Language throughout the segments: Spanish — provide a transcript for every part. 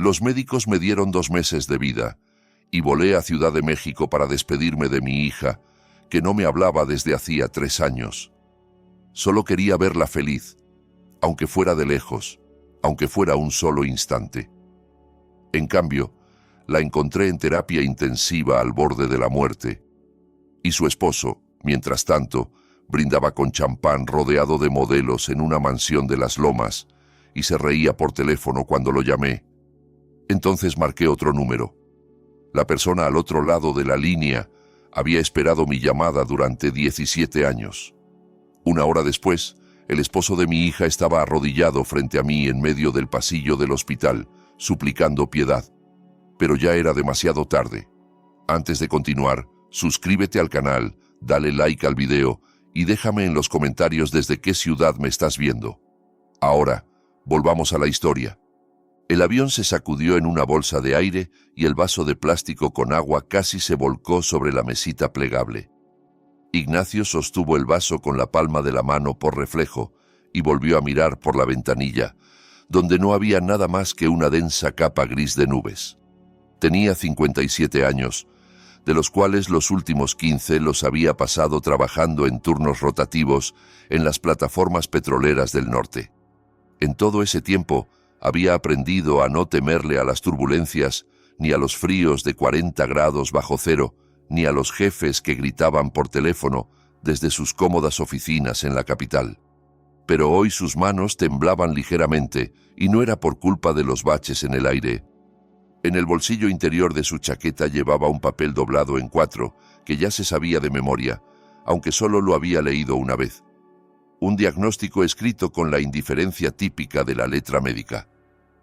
Los médicos me dieron 2 meses de vida y volé a Ciudad de México para despedirme de mi hija, que no me hablaba desde hacía 3 años. Solo quería verla feliz, aunque fuera de lejos, aunque fuera un solo instante. En cambio, la encontré en terapia intensiva al borde de la muerte, y su esposo, mientras tanto, brindaba con champán rodeado de modelos en una mansión de Las Lomas y se reía por teléfono cuando lo llamé. Entonces marqué otro número. La persona al otro lado de la línea había esperado mi llamada durante 17 años. 1 hora después, el esposo de mi hija estaba arrodillado frente a mí en medio del pasillo del hospital, suplicando piedad. Pero ya era demasiado tarde. Antes de continuar, suscríbete al canal, dale like al video y déjame en los comentarios desde qué ciudad me estás viendo. Ahora, volvamos a la historia. El avión se sacudió en una bolsa de aire y el vaso de plástico con agua casi se volcó sobre la mesita plegable. Ignacio sostuvo el vaso con la palma de la mano por reflejo y volvió a mirar por la ventanilla, donde no había nada más que una densa capa gris de nubes. Tenía 57 años, de los cuales los últimos 15 los había pasado trabajando en turnos rotativos en las plataformas petroleras del norte. En todo ese tiempo, había aprendido a no temerle a las turbulencias, ni a los fríos de 40 grados bajo cero, ni a los jefes que gritaban por teléfono desde sus cómodas oficinas en la capital. Pero hoy sus manos temblaban ligeramente, y no era por culpa de los baches en el aire. En el bolsillo interior de su chaqueta llevaba un papel doblado en 4, que ya se sabía de memoria, aunque solo lo había leído una vez. Un diagnóstico escrito con la indiferencia típica de la letra médica.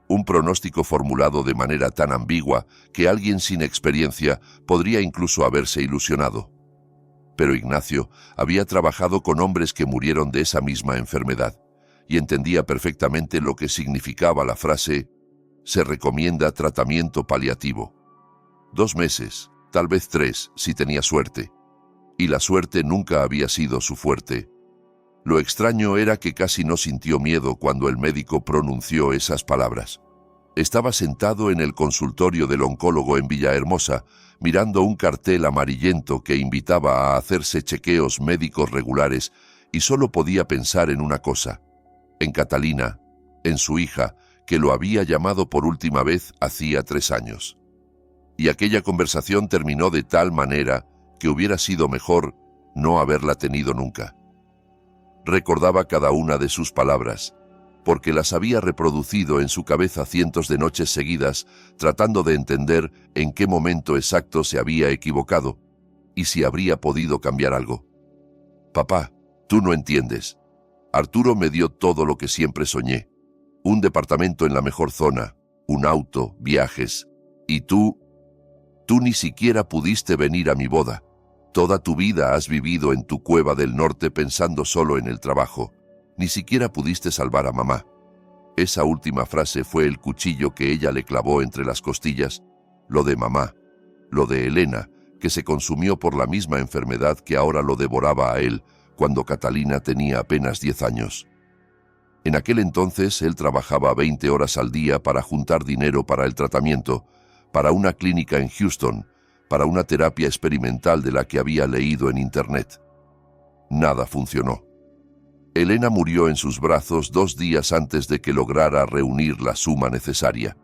Un pronóstico formulado de manera tan ambigua que alguien sin experiencia podría incluso haberse ilusionado. Pero Ignacio había trabajado con hombres que murieron de esa misma enfermedad y entendía perfectamente lo que significaba la frase «se recomienda tratamiento paliativo». 2 meses, tal vez 3, si tenía suerte. Y la suerte nunca había sido su fuerte. Lo extraño era que casi no sintió miedo cuando el médico pronunció esas palabras. Estaba sentado en el consultorio del oncólogo en Villahermosa, mirando un cartel amarillento que invitaba a hacerse chequeos médicos regulares, y solo podía pensar en una cosa: en Catalina, en su hija, que lo había llamado por última vez hacía 3 años. Y aquella conversación terminó de tal manera que hubiera sido mejor no haberla tenido nunca. Recordaba cada una de sus palabras, porque las había reproducido en su cabeza cientos de noches seguidas, tratando de entender en qué momento exacto se había equivocado y si habría podido cambiar algo. «Papá, tú no entiendes. Arturo me dio todo lo que siempre soñé. Un departamento en la mejor zona, un auto, viajes. Y tú ni siquiera pudiste venir a mi boda. Toda tu vida has vivido en tu cueva del norte pensando solo en el trabajo. Ni siquiera pudiste salvar a mamá». Esa última frase fue el cuchillo que ella le clavó entre las costillas. Lo de mamá, lo de Elena, que se consumió por la misma enfermedad que ahora lo devoraba a él, cuando Catalina tenía apenas 10 años. En aquel entonces él trabajaba 20 horas al día para juntar dinero para el tratamiento, para una clínica en Houston, para una terapia experimental de la que había leído en internet. Nada funcionó. Elena murió en sus brazos 2 días antes de que lograra reunir la suma necesaria.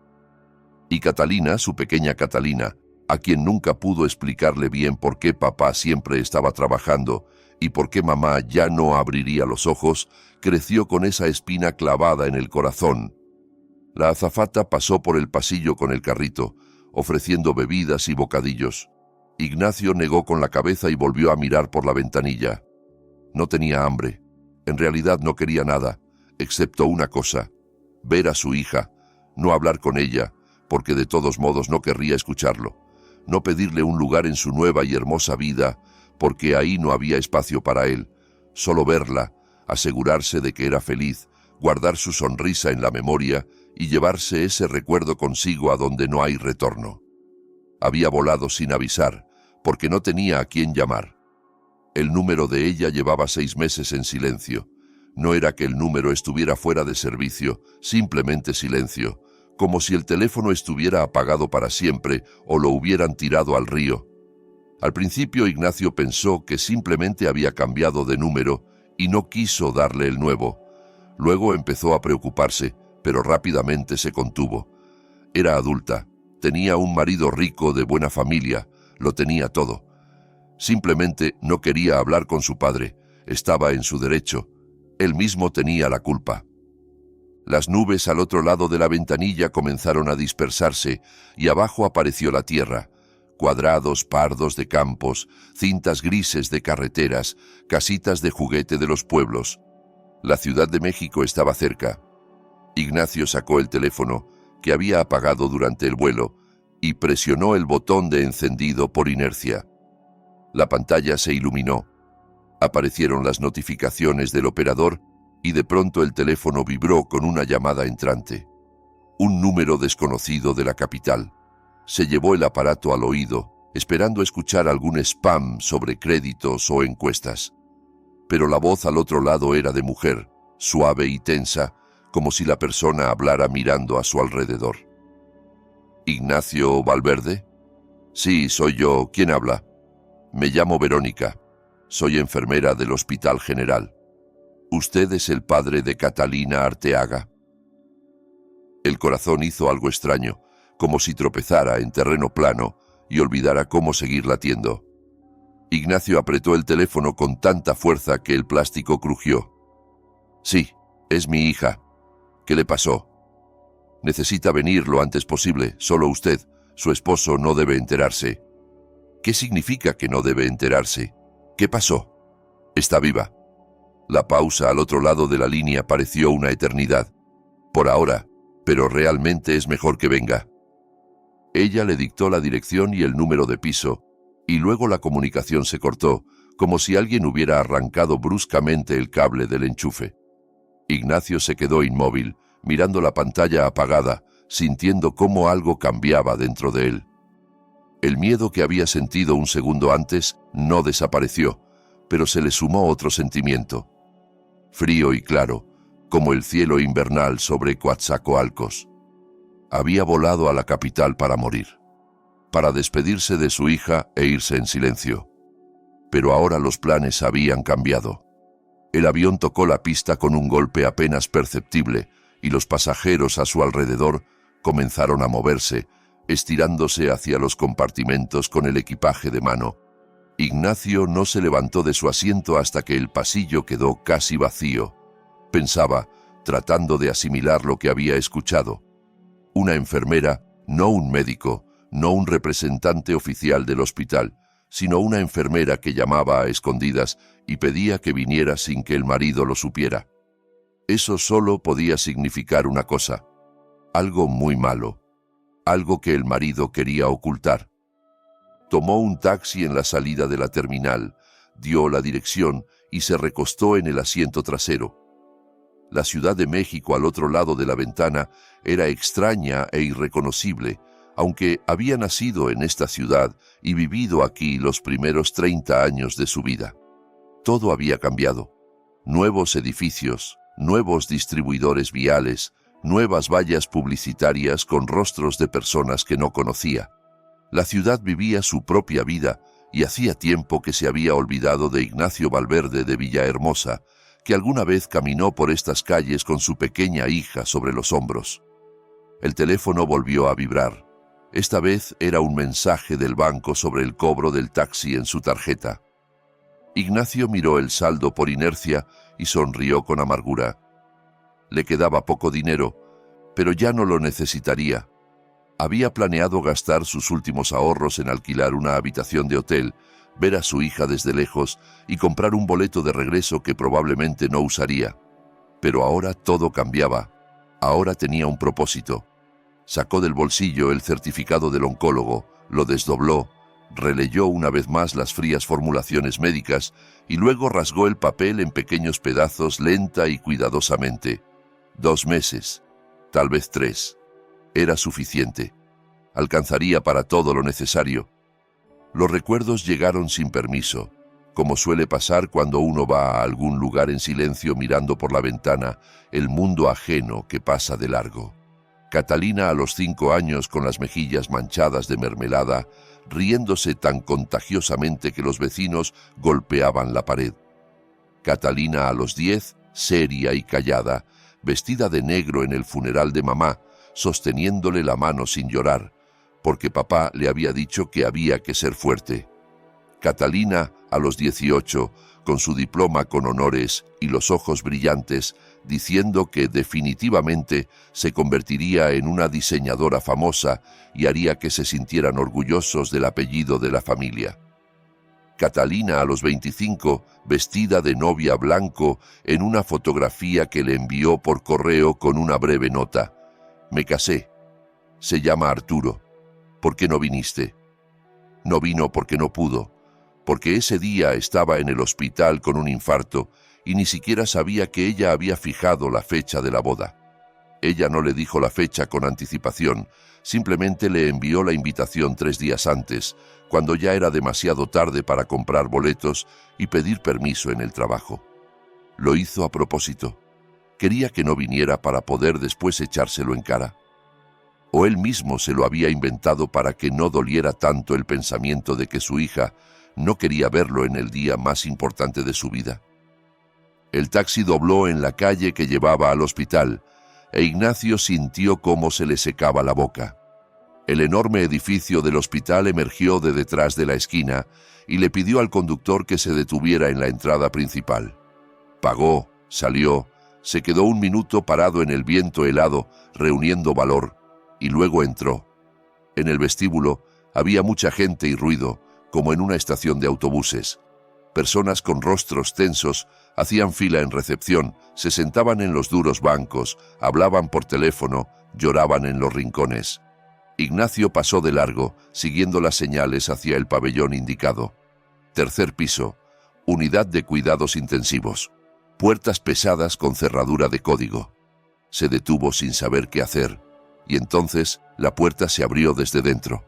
Y Catalina, su pequeña Catalina, a quien nunca pudo explicarle bien por qué papá siempre estaba trabajando y por qué mamá ya no abriría los ojos, creció con esa espina clavada en el corazón. La azafata pasó por el pasillo con el carrito, ofreciendo bebidas y bocadillos. Ignacio negó con la cabeza y volvió a mirar por la ventanilla. No tenía hambre. En realidad no quería nada, excepto una cosa: ver a su hija, no hablar con ella, porque de todos modos no querría escucharlo, no pedirle un lugar en su nueva y hermosa vida, porque ahí no había espacio para él, solo verla, asegurarse de que era feliz, guardar su sonrisa en la memoria y llevarse ese recuerdo consigo a donde no hay retorno. Había volado sin avisar, porque no tenía a quién llamar. El número de ella llevaba 6 meses en silencio. No era que el número estuviera fuera de servicio, simplemente silencio, como si el teléfono estuviera apagado para siempre o lo hubieran tirado al río. Al principio Ignacio pensó que simplemente había cambiado de número y no quiso darle el nuevo. Luego empezó a preocuparse, pero rápidamente se contuvo. Era adulta, tenía un marido rico de buena familia, lo tenía todo. Simplemente no quería hablar con su padre, estaba en su derecho. Él mismo tenía la culpa. Las nubes al otro lado de la ventanilla comenzaron a dispersarse y abajo apareció la tierra. Cuadrados pardos de campos, cintas grises de carreteras, casitas de juguete de los pueblos. La Ciudad de México estaba cerca. Ignacio sacó el teléfono, que había apagado durante el vuelo, y presionó el botón de encendido por inercia. La pantalla se iluminó. Aparecieron las notificaciones del operador y de pronto el teléfono vibró con una llamada entrante. Un número desconocido de la capital. Se llevó el aparato al oído, esperando escuchar algún spam sobre créditos o encuestas. Pero la voz al otro lado era de mujer, suave y tensa, como si la persona hablara mirando a su alrededor. ¿Ignacio Valverde? Sí, soy yo. ¿Quién habla? Me llamo Verónica. Soy enfermera del Hospital General. ¿Usted es el padre de Catalina Arteaga? El corazón hizo algo extraño, como si tropezara en terreno plano y olvidara cómo seguir latiendo. Ignacio apretó el teléfono con tanta fuerza que el plástico crujió. Sí, es mi hija. ¿Qué le pasó? Necesita venir lo antes posible, solo usted. Su esposo no debe enterarse. ¿Qué significa que no debe enterarse? ¿Qué pasó? Está viva. La pausa al otro lado de la línea pareció una eternidad. Por ahora, pero realmente es mejor que venga. Ella le dictó la dirección y el número de piso, y luego la comunicación se cortó, como si alguien hubiera arrancado bruscamente el cable del enchufe. Ignacio se quedó inmóvil, mirando la pantalla apagada, sintiendo cómo algo cambiaba dentro de él. El miedo que había sentido un segundo antes no desapareció, pero se le sumó otro sentimiento. Frío y claro, como el cielo invernal sobre Coatzacoalcos. Había volado a la capital para morir, para despedirse de su hija e irse en silencio. Pero ahora los planes habían cambiado. El avión tocó la pista con un golpe apenas perceptible y los pasajeros a su alrededor comenzaron a moverse, estirándose hacia los compartimentos con el equipaje de mano. Ignacio no se levantó de su asiento hasta que el pasillo quedó casi vacío. Pensaba, tratando de asimilar lo que había escuchado. Una enfermera, no un médico, no un representante oficial del hospital, sino una enfermera que llamaba a escondidas y pedía que viniera sin que el marido lo supiera. Eso solo podía significar una cosa, algo muy malo, algo que el marido quería ocultar. Tomó un taxi en la salida de la terminal, dio la dirección y se recostó en el asiento trasero. La Ciudad de México al otro lado de la ventana era extraña e irreconocible, aunque había nacido en esta ciudad y vivido aquí los primeros 30 años de su vida. Todo había cambiado. Nuevos edificios, nuevos distribuidores viales, nuevas vallas publicitarias con rostros de personas que no conocía. La ciudad vivía su propia vida y hacía tiempo que se había olvidado de Ignacio Valverde de Villahermosa, que alguna vez caminó por estas calles con su pequeña hija sobre los hombros. El teléfono volvió a vibrar. Esta vez era un mensaje del banco sobre el cobro del taxi en su tarjeta. Ignacio miró el saldo por inercia y sonrió con amargura. Le quedaba poco dinero, pero ya no lo necesitaría. Había planeado gastar sus últimos ahorros en alquilar una habitación de hotel, ver a su hija desde lejos y comprar un boleto de regreso que probablemente no usaría. Pero ahora todo cambiaba. Ahora tenía un propósito. Sacó del bolsillo el certificado del oncólogo, lo desdobló, releyó una vez más las frías formulaciones médicas y luego rasgó el papel en pequeños pedazos lenta y cuidadosamente. 2 meses, tal vez 3. Era suficiente. Alcanzaría para todo lo necesario. Los recuerdos llegaron sin permiso, como suele pasar cuando uno va a algún lugar en silencio mirando por la ventana el mundo ajeno que pasa de largo. Catalina a los 5 años con las mejillas manchadas de mermelada, riéndose tan contagiosamente que los vecinos golpeaban la pared. Catalina a los 10, seria y callada, vestida de negro en el funeral de mamá, sosteniéndole la mano sin llorar, porque papá le había dicho que había que ser fuerte. Catalina a los 18, con su diploma con honores y los ojos brillantes, diciendo que definitivamente se convertiría en una diseñadora famosa y haría que se sintieran orgullosos del apellido de la familia. Catalina a los 25, vestida de novia blanco en una fotografía que le envió por correo con una breve nota. Me casé. Se llama Arturo. ¿Por qué no viniste? No vino porque no pudo, porque ese día estaba en el hospital con un infarto y ni siquiera sabía que ella había fijado la fecha de la boda. Ella no le dijo la fecha con anticipación, simplemente le envió la invitación 3 días antes, cuando ya era demasiado tarde para comprar boletos y pedir permiso en el trabajo. Lo hizo a propósito. Quería que no viniera para poder después echárselo en cara. O él mismo se lo había inventado para que no doliera tanto el pensamiento de que su hija no quería verlo en el día más importante de su vida. El taxi dobló en la calle que llevaba al hospital, e Ignacio sintió cómo se le secaba la boca. El enorme edificio del hospital emergió de detrás de la esquina y le pidió al conductor que se detuviera en la entrada principal. Pagó, salió, se quedó un minuto parado en el viento helado, reuniendo valor, y luego entró. En el vestíbulo había mucha gente y ruido, como en una estación de autobuses. Personas con rostros tensos hacían fila en recepción, se sentaban en los duros bancos, hablaban por teléfono, lloraban en los rincones. Ignacio pasó de largo, siguiendo las señales hacia el pabellón indicado. 3er piso, unidad de cuidados intensivos. Puertas pesadas con cerradura de código. Se detuvo sin saber qué hacer, y entonces la puerta se abrió desde dentro.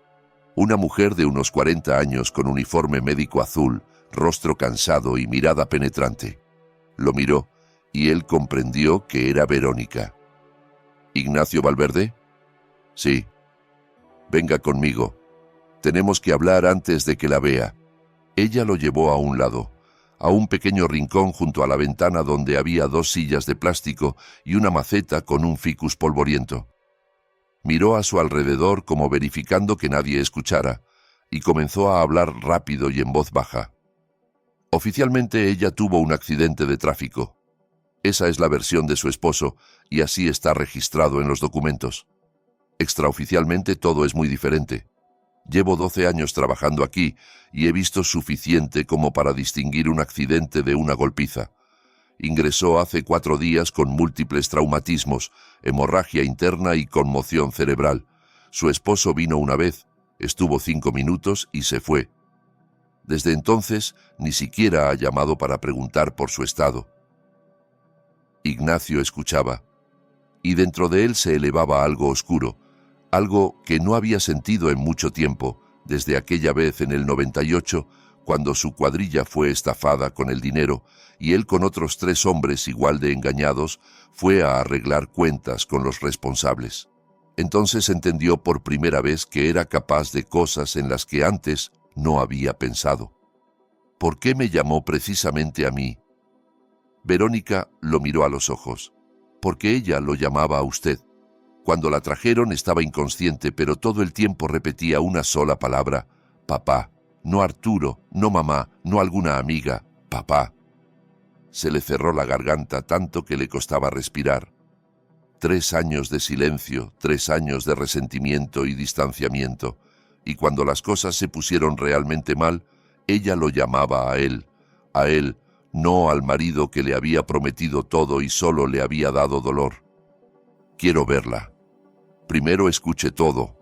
Una mujer de unos 40 años con uniforme médico azul, rostro cansado y mirada penetrante. Lo miró y él comprendió que era Verónica. ¿Ignacio Valverde? Sí. Venga conmigo. Tenemos que hablar antes de que la vea. Ella lo llevó a un lado, a un pequeño rincón junto a la ventana donde había 2 sillas de plástico y una maceta con un ficus polvoriento. Miró a su alrededor como verificando que nadie escuchara, y comenzó a hablar rápido y en voz baja. Oficialmente ella tuvo un accidente de tráfico. Esa es la versión de su esposo, y así está registrado en los documentos. Extraoficialmente todo es muy diferente. Llevo 12 años trabajando aquí y he visto suficiente como para distinguir un accidente de una golpiza. Ingresó hace 4 días con múltiples traumatismos, hemorragia interna y conmoción cerebral. Su esposo vino una vez, estuvo 5 minutos y se fue. Desde entonces ni siquiera ha llamado para preguntar por su estado. Ignacio escuchaba, y dentro de él se elevaba algo oscuro, algo que no había sentido en mucho tiempo, desde aquella vez en el 98, cuando su cuadrilla fue estafada con el dinero y él con otros 3 hombres igual de engañados fue a arreglar cuentas con los responsables. Entonces entendió por primera vez que era capaz de cosas en las que antes no había pensado. ¿Por qué me llamó precisamente a mí? Verónica lo miró a los ojos. Porque ella lo llamaba a usted. Cuando la trajeron estaba inconsciente, pero todo el tiempo repetía una sola palabra: papá. No Arturo, no mamá, no alguna amiga, papá. Se le cerró la garganta tanto que le costaba respirar. 3 años de silencio, 3 años de resentimiento y distanciamiento, y cuando las cosas se pusieron realmente mal, ella lo llamaba a él, no al marido que le había prometido todo y solo le había dado dolor. Quiero verla. Primero escuche todo.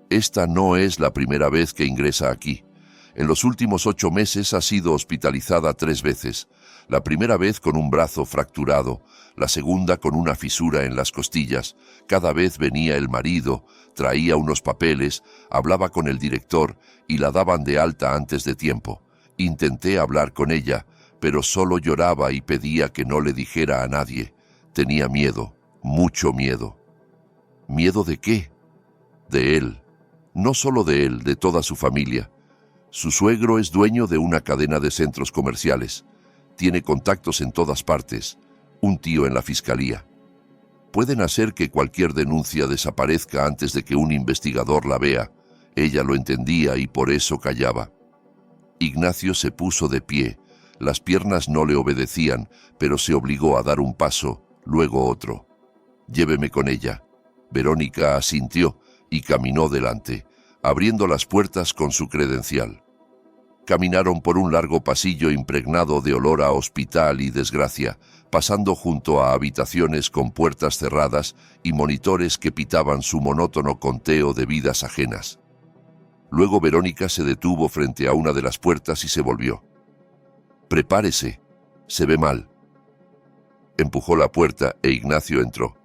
Esta no es la primera vez que ingresa aquí. En los últimos 8 meses ha sido hospitalizada 3 veces. La primera vez con un brazo fracturado, la segunda con una fisura en las costillas. Cada vez venía el marido, traía unos papeles, hablaba con el director y la daban de alta antes de tiempo. Intenté hablar con ella, pero solo lloraba y pedía que no le dijera a nadie. Tenía miedo, mucho miedo. ¿Miedo de qué? De él. No solo de él, de toda su familia. Su suegro es dueño de una cadena de centros comerciales. Tiene contactos en todas partes. Un tío en la fiscalía. Pueden hacer que cualquier denuncia desaparezca antes de que un investigador la vea. Ella lo entendía y por eso callaba. Ignacio se puso de pie. Las piernas no le obedecían, pero se obligó a dar un paso, luego otro. «Lléveme con ella». Verónica asintió y caminó delante, abriendo las puertas con su credencial. Caminaron por un largo pasillo impregnado de olor a hospital y desgracia, pasando junto a habitaciones con puertas cerradas y monitores que pitaban su monótono conteo de vidas ajenas. Luego Verónica se detuvo frente a una de las puertas y se volvió. «Prepárese, se ve mal». Empujó la puerta e Ignacio entró.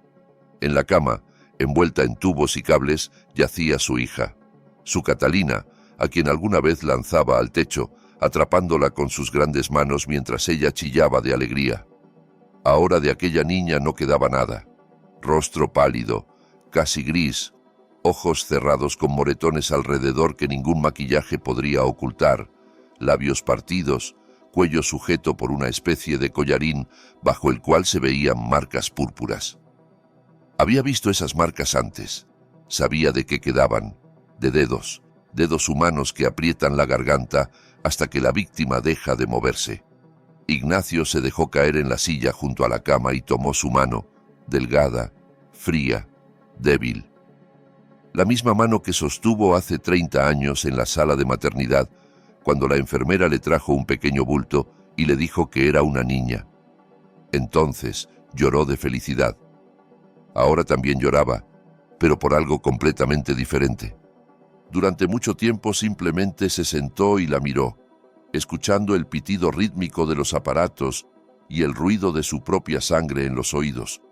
En la cama, envuelta en tubos y cables, yacía su hija, su Catalina, a quien alguna vez lanzaba al techo, atrapándola con sus grandes manos mientras ella chillaba de alegría. Ahora de aquella niña no quedaba nada. Rostro pálido, casi gris, ojos cerrados con moretones alrededor que ningún maquillaje podría ocultar, labios partidos, cuello sujeto por una especie de collarín bajo el cual se veían marcas púrpuras. Había visto esas marcas antes. Sabía de qué quedaban, de dedos humanos que aprietan la garganta hasta que la víctima deja de moverse. Ignacio se dejó caer en la silla junto a la cama y tomó su mano, delgada, fría, débil. La misma mano que sostuvo hace 30 años en la sala de maternidad, cuando la enfermera le trajo un pequeño bulto y le dijo que era una niña. Entonces lloró de felicidad. Ahora también lloraba, pero por algo completamente diferente. Durante mucho tiempo simplemente se sentó y la miró, escuchando el pitido rítmico de los aparatos y el ruido de su propia sangre en los oídos.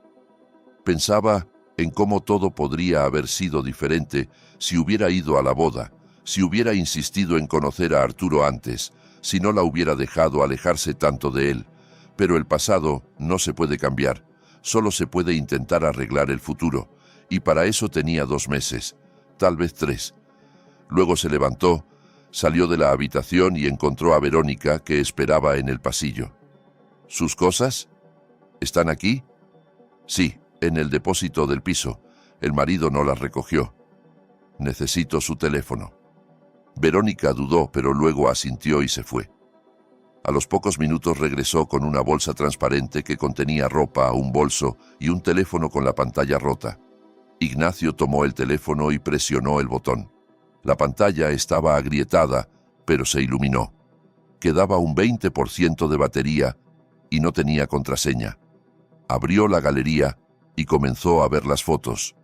Pensaba en cómo todo podría haber sido diferente si hubiera ido a la boda, si hubiera insistido en conocer a Arturo antes, si no la hubiera dejado alejarse tanto de él. Pero el pasado no se puede cambiar, solo se puede intentar arreglar el futuro, y para eso tenía 2 meses, tal vez 3. Luego se levantó, salió de la habitación y encontró a Verónica, que esperaba en el pasillo. ¿Sus cosas? ¿Están aquí? Sí, en el depósito del piso. El marido no las recogió. Necesito su teléfono. Verónica dudó, pero luego asintió y se fue. A los pocos minutos regresó con una bolsa transparente que contenía ropa, un bolso y un teléfono con la pantalla rota. Ignacio tomó el teléfono y presionó el botón. La pantalla estaba agrietada, pero se iluminó. Quedaba un 20% de batería y no tenía contraseña. Abrió la galería y comenzó a ver las fotos.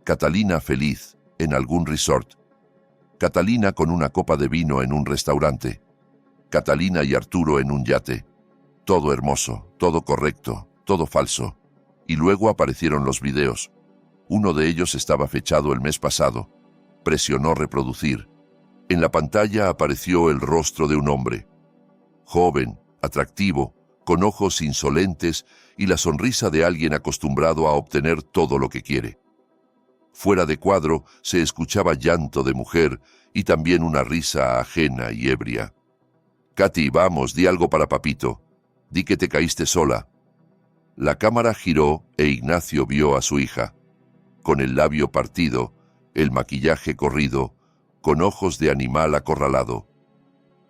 Catalina feliz en algún resort. Catalina con una copa de vino en un restaurante. Catalina y Arturo en un yate. Todo hermoso, todo correcto, todo falso. Y luego aparecieron los videos. Uno de ellos estaba fechado el mes pasado. Presionó reproducir. En la pantalla apareció el rostro de un hombre. Joven, atractivo, con ojos insolentes y la sonrisa de alguien acostumbrado a obtener todo lo que quiere. Fuera de cuadro se escuchaba llanto de mujer y también una risa ajena y ebria. «Katy, vamos, di algo para papito. Di que te caíste sola». La cámara giró e Ignacio vio a su hija, con el labio partido, el maquillaje corrido, con ojos de animal acorralado.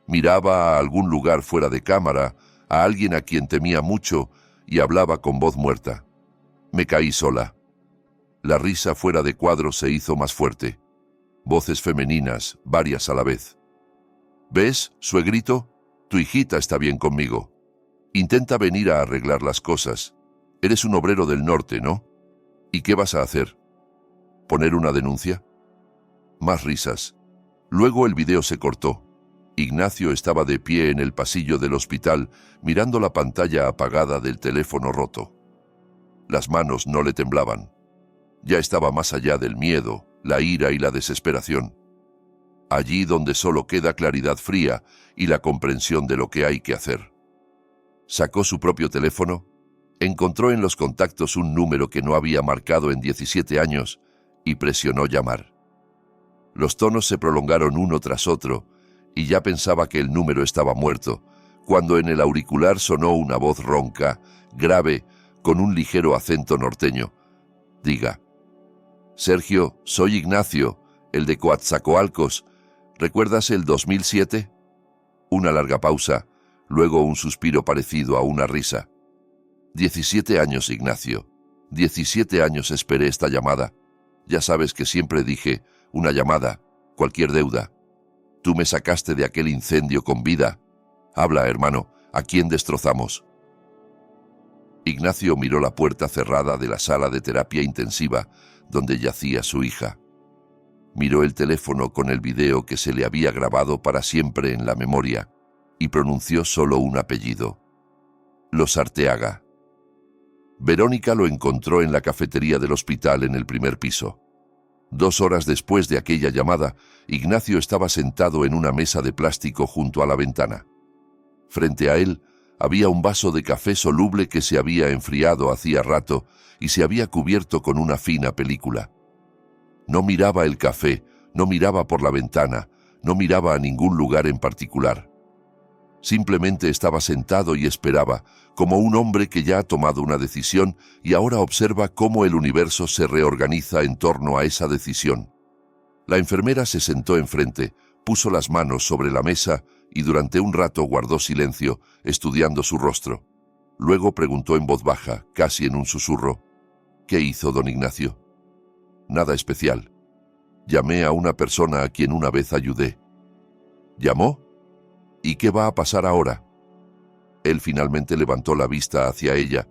Miraba a algún lugar fuera de cámara, a alguien a quien temía mucho, y hablaba con voz muerta. «Me caí sola». La risa fuera de cuadro se hizo más fuerte. Voces femeninas, varias a la vez. «¿Ves, suegrito? Tu hijita está bien conmigo. Intenta venir a arreglar las cosas. Eres un obrero del norte, ¿no? ¿Y qué vas a hacer? ¿Poner una denuncia?» Más risas. Luego el video se cortó. Ignacio estaba de pie en el pasillo del hospital, mirando la pantalla apagada del teléfono roto. Las manos no le temblaban. Ya estaba más allá del miedo, la ira y la desesperación. Allí donde solo queda claridad fría y la comprensión de lo que hay que hacer. Sacó su propio teléfono, encontró en los contactos un número que no había marcado en 17 años y presionó llamar. Los tonos se prolongaron uno tras otro, y ya pensaba que el número estaba muerto, cuando en el auricular sonó una voz ronca, grave, con un ligero acento norteño. «Diga». «Sergio, soy Ignacio, el de Coatzacoalcos. ¿Recuerdas el 2007? Una larga pausa, luego un suspiro parecido a una risa. 17 años, Ignacio. 17 años esperé esta llamada. Ya sabes que siempre dije, una llamada, cualquier deuda. Tú me sacaste de aquel incendio con vida. Habla, hermano, ¿a quién destrozamos?» Ignacio miró la puerta cerrada de la sala de terapia intensiva, donde yacía su hija. Miró el teléfono con el video que se le había grabado para siempre en la memoria, y pronunció solo un apellido: Los Arteaga. Verónica lo encontró en la cafetería del hospital en el primer piso. 2 horas después de aquella llamada, Ignacio estaba sentado en una mesa de plástico junto a la ventana. Frente a él había un vaso de café soluble que se había enfriado hacía rato y se había cubierto con una fina película. No miraba el café, no miraba por la ventana, no miraba a ningún lugar en particular. Simplemente estaba sentado y esperaba, como un hombre que ya ha tomado una decisión y ahora observa cómo el universo se reorganiza en torno a esa decisión. La enfermera se sentó enfrente, puso las manos sobre la mesa y durante un rato guardó silencio, estudiando su rostro. Luego preguntó en voz baja, casi en un susurro: «¿Qué hizo don Ignacio?» «Nada especial. Llamé a una persona a quien una vez ayudé». «¿Llamó? ¿Y qué va a pasar ahora?» Él finalmente levantó la vista hacia ella.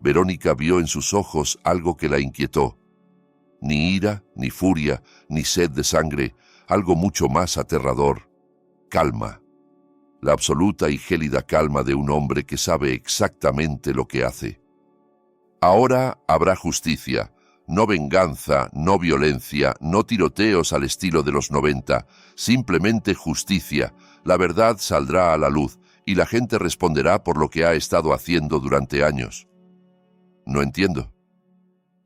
Verónica vio en sus ojos algo que la inquietó. Ni ira, ni furia, ni sed de sangre, algo mucho más aterrador: calma. La absoluta y gélida calma de un hombre que sabe exactamente lo que hace. «Ahora habrá justicia, no venganza, no violencia, no tiroteos al estilo de los 90, simplemente justicia. La verdad saldrá a la luz y la gente responderá por lo que ha estado haciendo durante años». «No entiendo».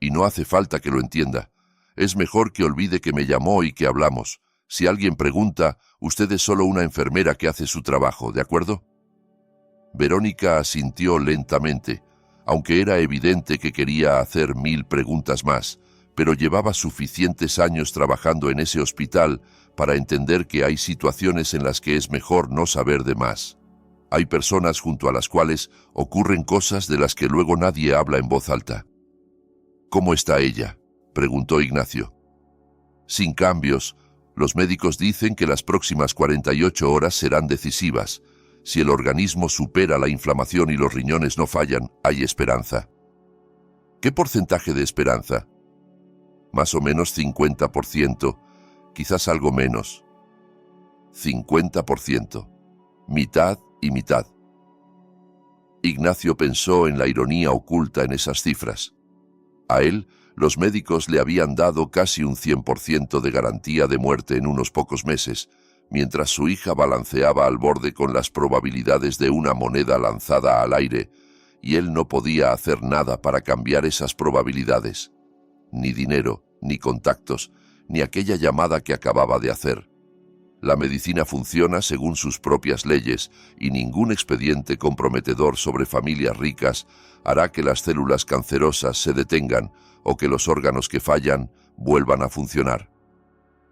«Y no hace falta que lo entienda. Es mejor que olvide que me llamó y que hablamos. Si alguien pregunta, usted es solo una enfermera que hace su trabajo, ¿de acuerdo?» Verónica asintió lentamente, aunque era evidente que quería hacer 1000 preguntas más, pero llevaba suficientes años trabajando en ese hospital para entender que hay situaciones en las que es mejor no saber de más. Hay personas junto a las cuales ocurren cosas de las que luego nadie habla en voz alta. «¿Cómo está ella?», preguntó Ignacio. «Sin cambios. Los médicos dicen que las próximas 48 horas serán decisivas. Si el organismo supera la inflamación y los riñones no fallan, hay esperanza». «¿Qué porcentaje de esperanza?» «Más o menos 50%, quizás algo menos». 50%. Mitad y mitad. Ignacio pensó en la ironía oculta en esas cifras. A él, los médicos le habían dado casi un 100% de garantía de muerte en unos pocos meses, mientras su hija balanceaba al borde con las probabilidades de una moneda lanzada al aire, y él no podía hacer nada para cambiar esas probabilidades. Ni dinero, ni contactos, ni aquella llamada que acababa de hacer. La medicina funciona según sus propias leyes y ningún expediente comprometedor sobre familias ricas hará que las células cancerosas se detengan o que los órganos que fallan vuelvan a funcionar.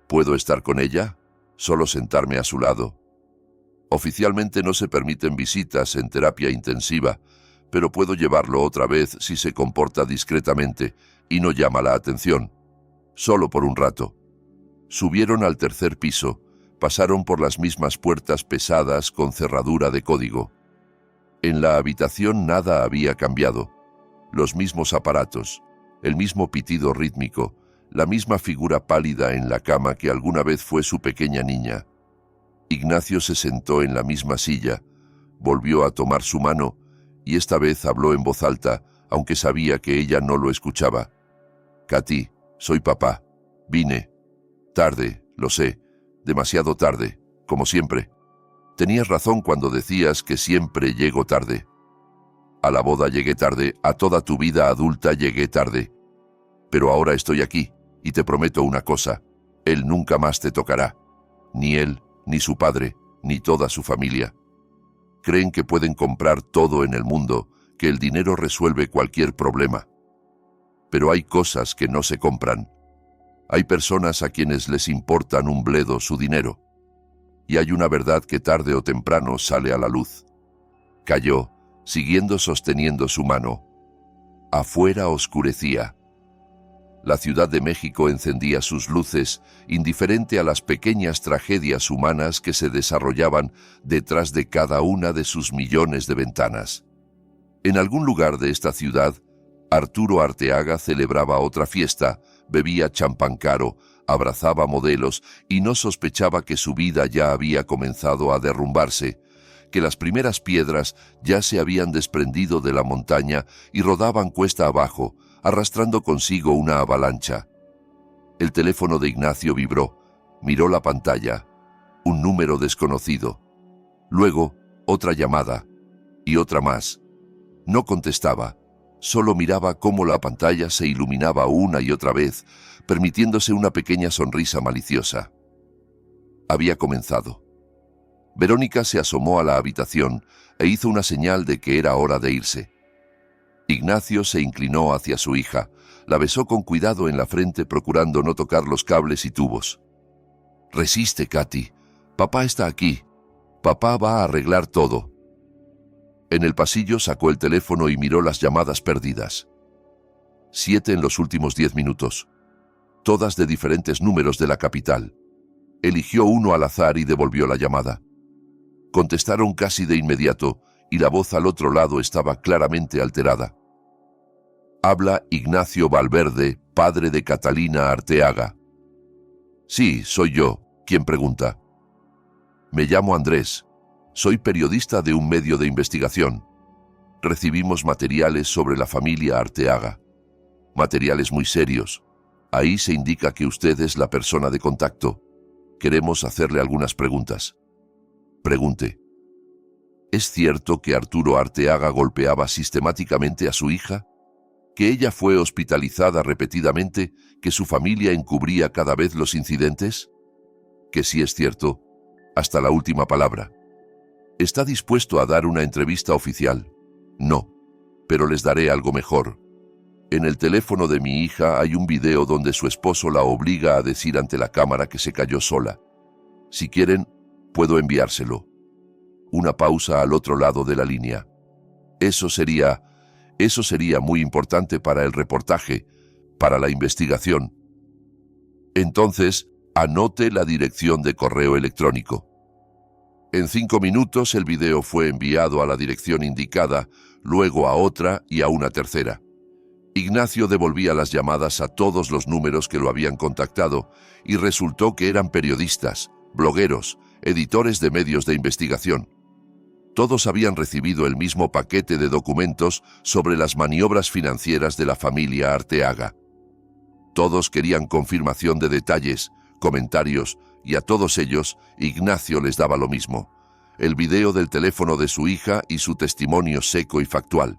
¿Puedo estar con ella? ¿Solo sentarme a su lado? Oficialmente no se permiten visitas en terapia intensiva, pero puedo llevarlo otra vez si se comporta discretamente y no llama la atención. Solo por un rato. Subieron al 3er piso. Pasaron por las mismas puertas pesadas con cerradura de código. En la habitación nada había cambiado. Los mismos aparatos, el mismo pitido rítmico, la misma figura pálida en la cama que alguna vez fue su pequeña niña. Ignacio se sentó en la misma silla, volvió a tomar su mano y esta vez habló en voz alta, aunque sabía que ella no lo escuchaba. «Katy, soy papá. Vine. Tarde, lo sé. Demasiado tarde, como siempre. Tenías razón cuando decías que siempre llego tarde. A la boda llegué tarde, a toda tu vida adulta llegué tarde. Pero ahora estoy aquí, y te prometo una cosa, él nunca más te tocará. Ni él, ni su padre, ni toda su familia. Creen que pueden comprar todo en el mundo, que el dinero resuelve cualquier problema. Pero hay cosas que no se compran. Hay personas a quienes les importan un bledo su dinero. Y hay una verdad que tarde o temprano sale a la luz. Cayó, siguiendo sosteniendo su mano. Afuera oscurecía. La Ciudad de México encendía sus luces, indiferente a las pequeñas tragedias humanas que se desarrollaban detrás de cada una de sus millones de ventanas. En algún lugar de esta ciudad, Arturo Arteaga celebraba otra fiesta, bebía champán caro, abrazaba modelos y no sospechaba que su vida ya había comenzado a derrumbarse, que las primeras piedras ya se habían desprendido de la montaña y rodaban cuesta abajo, arrastrando consigo una avalancha. El teléfono de Ignacio vibró, miró la pantalla, un número desconocido. Luego, otra llamada, y otra más. No contestaba, solo miraba cómo la pantalla se iluminaba una y otra vez, permitiéndose una pequeña sonrisa maliciosa. Había comenzado. Verónica se asomó a la habitación e hizo una señal de que era hora de irse. Ignacio se inclinó hacia su hija, la besó con cuidado en la frente procurando no tocar los cables y tubos. «Resiste, Katy. Papá está aquí. Papá va a arreglar todo». En el pasillo sacó el teléfono y miró las llamadas perdidas. 7 en los últimos 10 minutos. Todas de diferentes números de la capital. Eligió uno al azar y devolvió la llamada. Contestaron casi de inmediato y la voz al otro lado estaba claramente alterada. «Habla Ignacio Valverde, padre de Catalina Arteaga». «Sí, soy yo. ¿Quién pregunta?» «Me llamo Andrés. Soy periodista de un medio de investigación. Recibimos materiales sobre la familia Arteaga. Materiales muy serios. Ahí se indica que usted es la persona de contacto. Queremos hacerle algunas preguntas». «Pregunte». ¿Es cierto que Arturo Arteaga golpeaba sistemáticamente a su hija? ¿Que ella fue hospitalizada repetidamente? ¿Que su familia encubría cada vez los incidentes? Que sí es cierto, hasta la última palabra. ¿Está dispuesto a dar una entrevista oficial? No, pero les daré algo mejor. En el teléfono de mi hija hay un video donde su esposo la obliga a decir ante la cámara que se cayó sola. Si quieren, puedo enviárselo. Una pausa al otro lado de la línea. Eso sería muy importante para el reportaje, para la investigación. Entonces, anote la dirección de correo electrónico. En 5 minutos el video fue enviado a la dirección indicada, luego a otra y a una tercera. Ignacio devolvía las llamadas a todos los números que lo habían contactado y resultó que eran periodistas, blogueros, editores de medios de investigación. Todos habían recibido el mismo paquete de documentos sobre las maniobras financieras de la familia Arteaga. Todos querían confirmación de detalles, comentarios, y a todos ellos Ignacio les daba lo mismo: el video del teléfono de su hija y su testimonio seco y factual.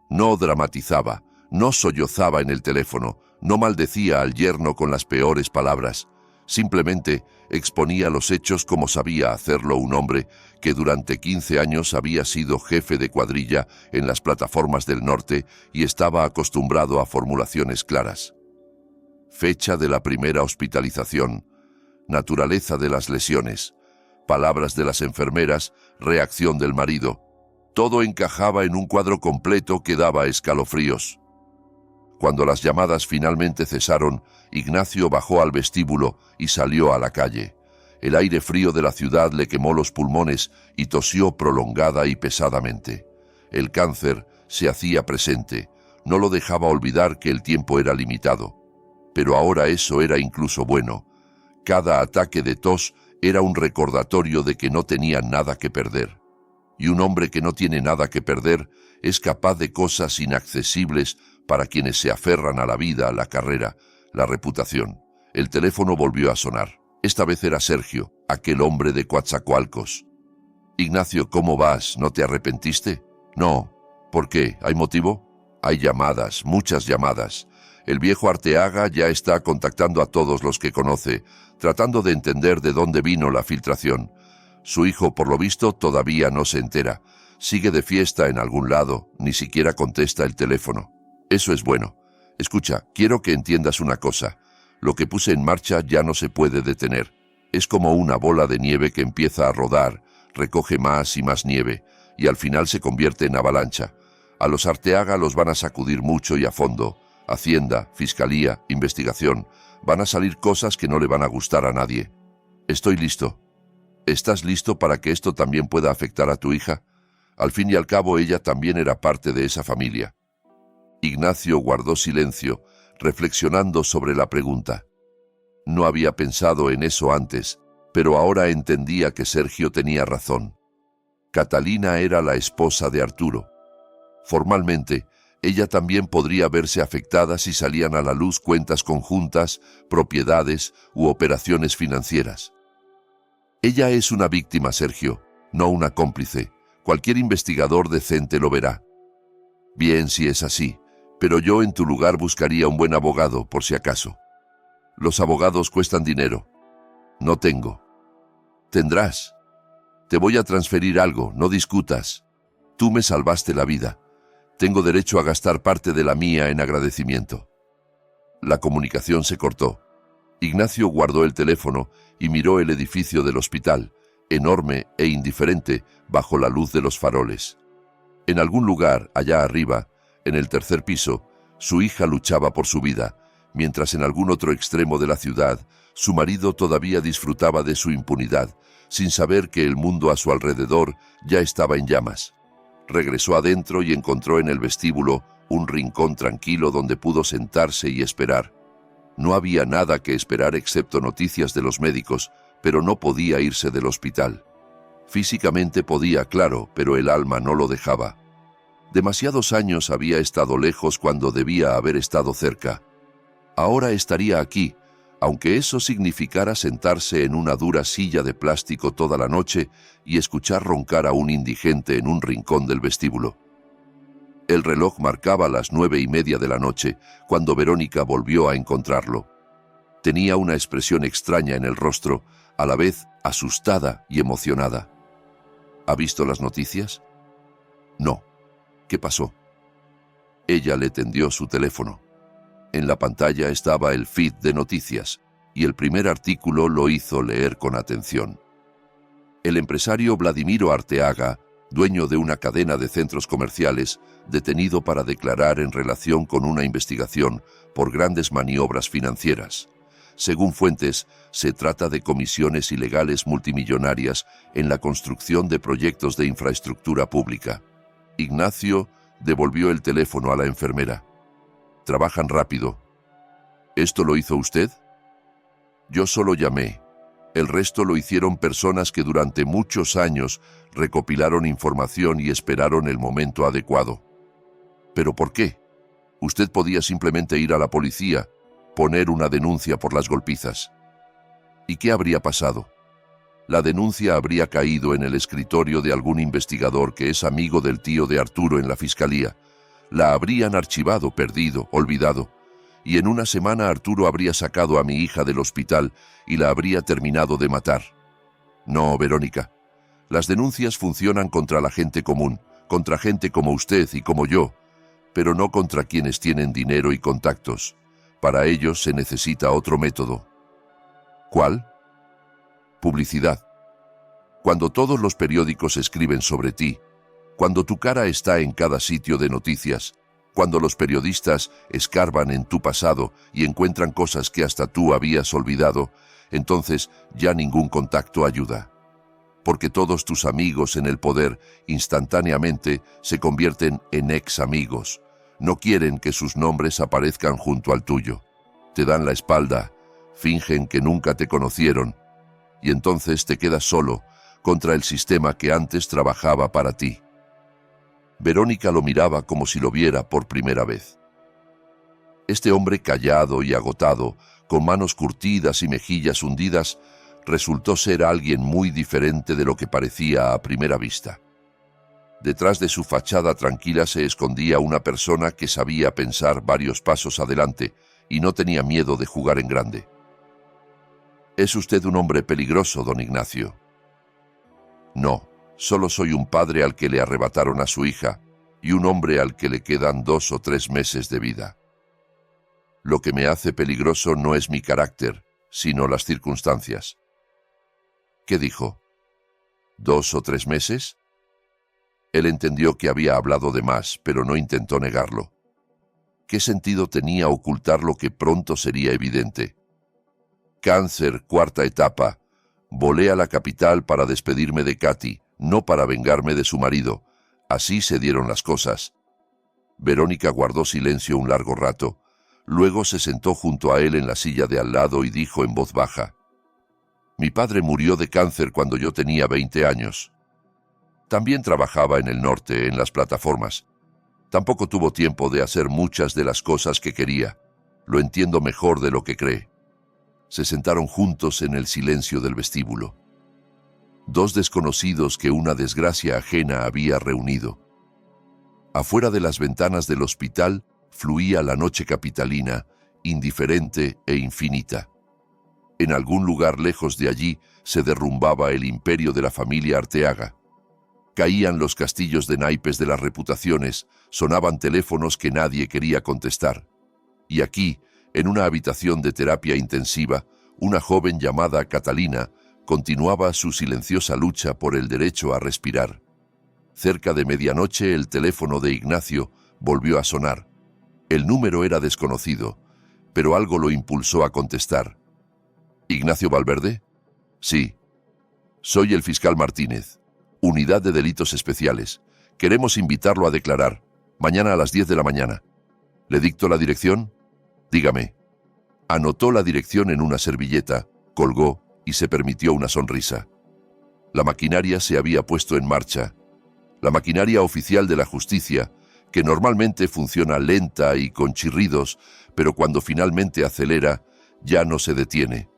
No dramatizaba, no sollozaba en el teléfono, no maldecía al yerno con las peores palabras. Simplemente exponía los hechos como sabía hacerlo un hombre que durante 15 años había sido jefe de cuadrilla en las plataformas del norte y estaba acostumbrado a formulaciones claras. Fecha de la primera hospitalización, naturaleza de las lesiones, palabras de las enfermeras, reacción del marido. Todo encajaba en un cuadro completo que daba escalofríos. Cuando las llamadas finalmente cesaron, Ignacio bajó al vestíbulo y salió a la calle. El aire frío de la ciudad le quemó los pulmones y tosió prolongada y pesadamente. El cáncer se hacía presente, no lo dejaba olvidar que el tiempo era limitado. Pero ahora eso era incluso bueno. Cada ataque de tos era un recordatorio de que no tenía nada que perder. Y un hombre que no tiene nada que perder es capaz de cosas inaccesibles para quienes se aferran a la vida, la carrera, la reputación. El teléfono volvió a sonar. Esta vez era Sergio, aquel hombre de Coatzacoalcos. «Ignacio, ¿cómo vas? ¿No te arrepentiste?» «No». «¿Por qué? ¿Hay motivo?» «Hay llamadas, muchas llamadas. El viejo Arteaga ya está contactando a todos los que conoce, tratando de entender de dónde vino la filtración. Su hijo, por lo visto, todavía no se entera. Sigue de fiesta en algún lado, ni siquiera contesta el teléfono. Eso es bueno. Escucha, quiero que entiendas una cosa. Lo que puse en marcha ya no se puede detener. Es como una bola de nieve que empieza a rodar, recoge más y más nieve, y al final se convierte en avalancha. A los Arteaga los van a sacudir mucho y a fondo. Hacienda, Fiscalía, investigación. Van a salir cosas que no le van a gustar a nadie. Estoy listo. ¿Estás listo para que esto también pueda afectar a tu hija? Al fin y al cabo, ella también era parte de esa familia. Ignacio guardó silencio, reflexionando sobre la pregunta. No había pensado en eso antes, pero ahora entendía que Sergio tenía razón. Catalina era la esposa de Arturo. Formalmente, ella también podría verse afectada si salían a la luz cuentas conjuntas, propiedades u operaciones financieras. Ella es una víctima, Sergio, no una cómplice. Cualquier investigador decente lo verá. Bien, si es así, pero yo en tu lugar buscaría un buen abogado, por si acaso. Los abogados cuestan dinero. No tengo. Tendrás. Te voy a transferir algo, no discutas. Tú me salvaste la vida. Tengo derecho a gastar parte de la mía en agradecimiento. La comunicación se cortó. Ignacio guardó el teléfono y miró el edificio del hospital, enorme e indiferente bajo la luz de los faroles. En algún lugar, allá arriba, en el tercer piso, su hija luchaba por su vida, mientras en algún otro extremo de la ciudad, su marido todavía disfrutaba de su impunidad, sin saber que el mundo a su alrededor ya estaba en llamas. Regresó adentro y encontró en el vestíbulo un rincón tranquilo donde pudo sentarse y esperar. No había nada que esperar excepto noticias de los médicos, pero no podía irse del hospital. Físicamente podía, claro, pero el alma no lo dejaba. Demasiados años había estado lejos cuando debía haber estado cerca. Ahora estaría aquí, aunque eso significara sentarse en una dura silla de plástico toda la noche y escuchar roncar a un indigente en un rincón del vestíbulo. El reloj marcaba las 9:30 de la noche cuando Verónica volvió a encontrarlo. Tenía una expresión extraña en el rostro, a la vez asustada y emocionada. ¿Ha visto las noticias? No. ¿Qué pasó? Ella le tendió su teléfono. En la pantalla estaba el feed de noticias, y el primer artículo lo hizo leer con atención. El empresario Vladimiro Arteaga, dueño de una cadena de centros comerciales, detenido para declarar en relación con una investigación por grandes maniobras financieras. Según fuentes, se trata de comisiones ilegales multimillonarias en la construcción de proyectos de infraestructura pública. Ignacio devolvió el teléfono a la enfermera. Trabajan rápido. ¿Esto lo hizo usted? Yo solo llamé. El resto lo hicieron personas que durante muchos años recopilaron información y esperaron el momento adecuado. ¿Pero por qué? Usted podía simplemente ir a la policía, poner una denuncia por las golpizas. ¿Y qué habría pasado? La denuncia habría caído en el escritorio de algún investigador que es amigo del tío de Arturo en la fiscalía. La habrían archivado, perdido, olvidado. Y en una semana Arturo habría sacado a mi hija del hospital y la habría terminado de matar. No, Verónica. Las denuncias funcionan contra la gente común, contra gente como usted y como yo, pero no contra quienes tienen dinero y contactos. Para ellos se necesita otro método. ¿Cuál? Publicidad. Cuando todos los periódicos escriben sobre ti, cuando tu cara está en cada sitio de noticias, cuando los periodistas escarban en tu pasado y encuentran cosas que hasta tú habías olvidado, entonces ya ningún contacto ayuda. Porque todos tus amigos en el poder instantáneamente se convierten en ex amigos. No quieren que sus nombres aparezcan junto al tuyo. Te dan la espalda, fingen que nunca te conocieron, y entonces te quedas solo contra el sistema que antes trabajaba para ti. Verónica lo miraba como si lo viera por primera vez. Este hombre callado y agotado, con manos curtidas y mejillas hundidas, resultó ser alguien muy diferente de lo que parecía a primera vista. Detrás de su fachada tranquila se escondía una persona que sabía pensar varios pasos adelante y no tenía miedo de jugar en grande. «Es usted un hombre peligroso, don Ignacio». «No, solo soy un padre al que le arrebataron a su hija y un hombre al que le quedan 2 o 3 meses de vida. Lo que me hace peligroso no es mi carácter, sino las circunstancias». «¿Qué dijo? ¿2 o 3 meses?» Él entendió que había hablado de más, pero no intentó negarlo. ¿Qué sentido tenía ocultar lo que pronto sería evidente? Cáncer, 4ª etapa. Volé a la capital para despedirme de Katy, no para vengarme de su marido. Así se dieron las cosas. Verónica guardó silencio un largo rato. Luego se sentó junto a él en la silla de al lado y dijo en voz baja: «Mi padre murió de cáncer cuando yo tenía 20 años. También trabajaba en el norte, en las plataformas. Tampoco tuvo tiempo de hacer muchas de las cosas que quería. Lo entiendo mejor de lo que cree». Se sentaron juntos en el silencio del vestíbulo. 2 desconocidos que una desgracia ajena había reunido. Afuera de las ventanas del hospital fluía la noche capitalina, indiferente e infinita. En algún lugar lejos de allí se derrumbaba el imperio de la familia Arteaga. Caían los castillos de naipes de las reputaciones, sonaban teléfonos que nadie quería contestar. Y aquí, en una habitación de terapia intensiva, una joven llamada Catalina continuaba su silenciosa lucha por el derecho a respirar. Cerca de medianoche el teléfono de Ignacio volvió a sonar. El número era desconocido, pero algo lo impulsó a contestar. «¿Ignacio Valverde?» «Sí. Soy el fiscal Martínez. Unidad de Delitos Especiales. Queremos invitarlo a declarar. Mañana a las 10 de la mañana. ¿Le dicto la dirección?» «Dígame». Anotó la dirección en una servilleta, colgó y se permitió una sonrisa. La maquinaria se había puesto en marcha. La maquinaria oficial de la justicia, que normalmente funciona lenta y con chirridos, pero cuando finalmente acelera, ya no se detiene.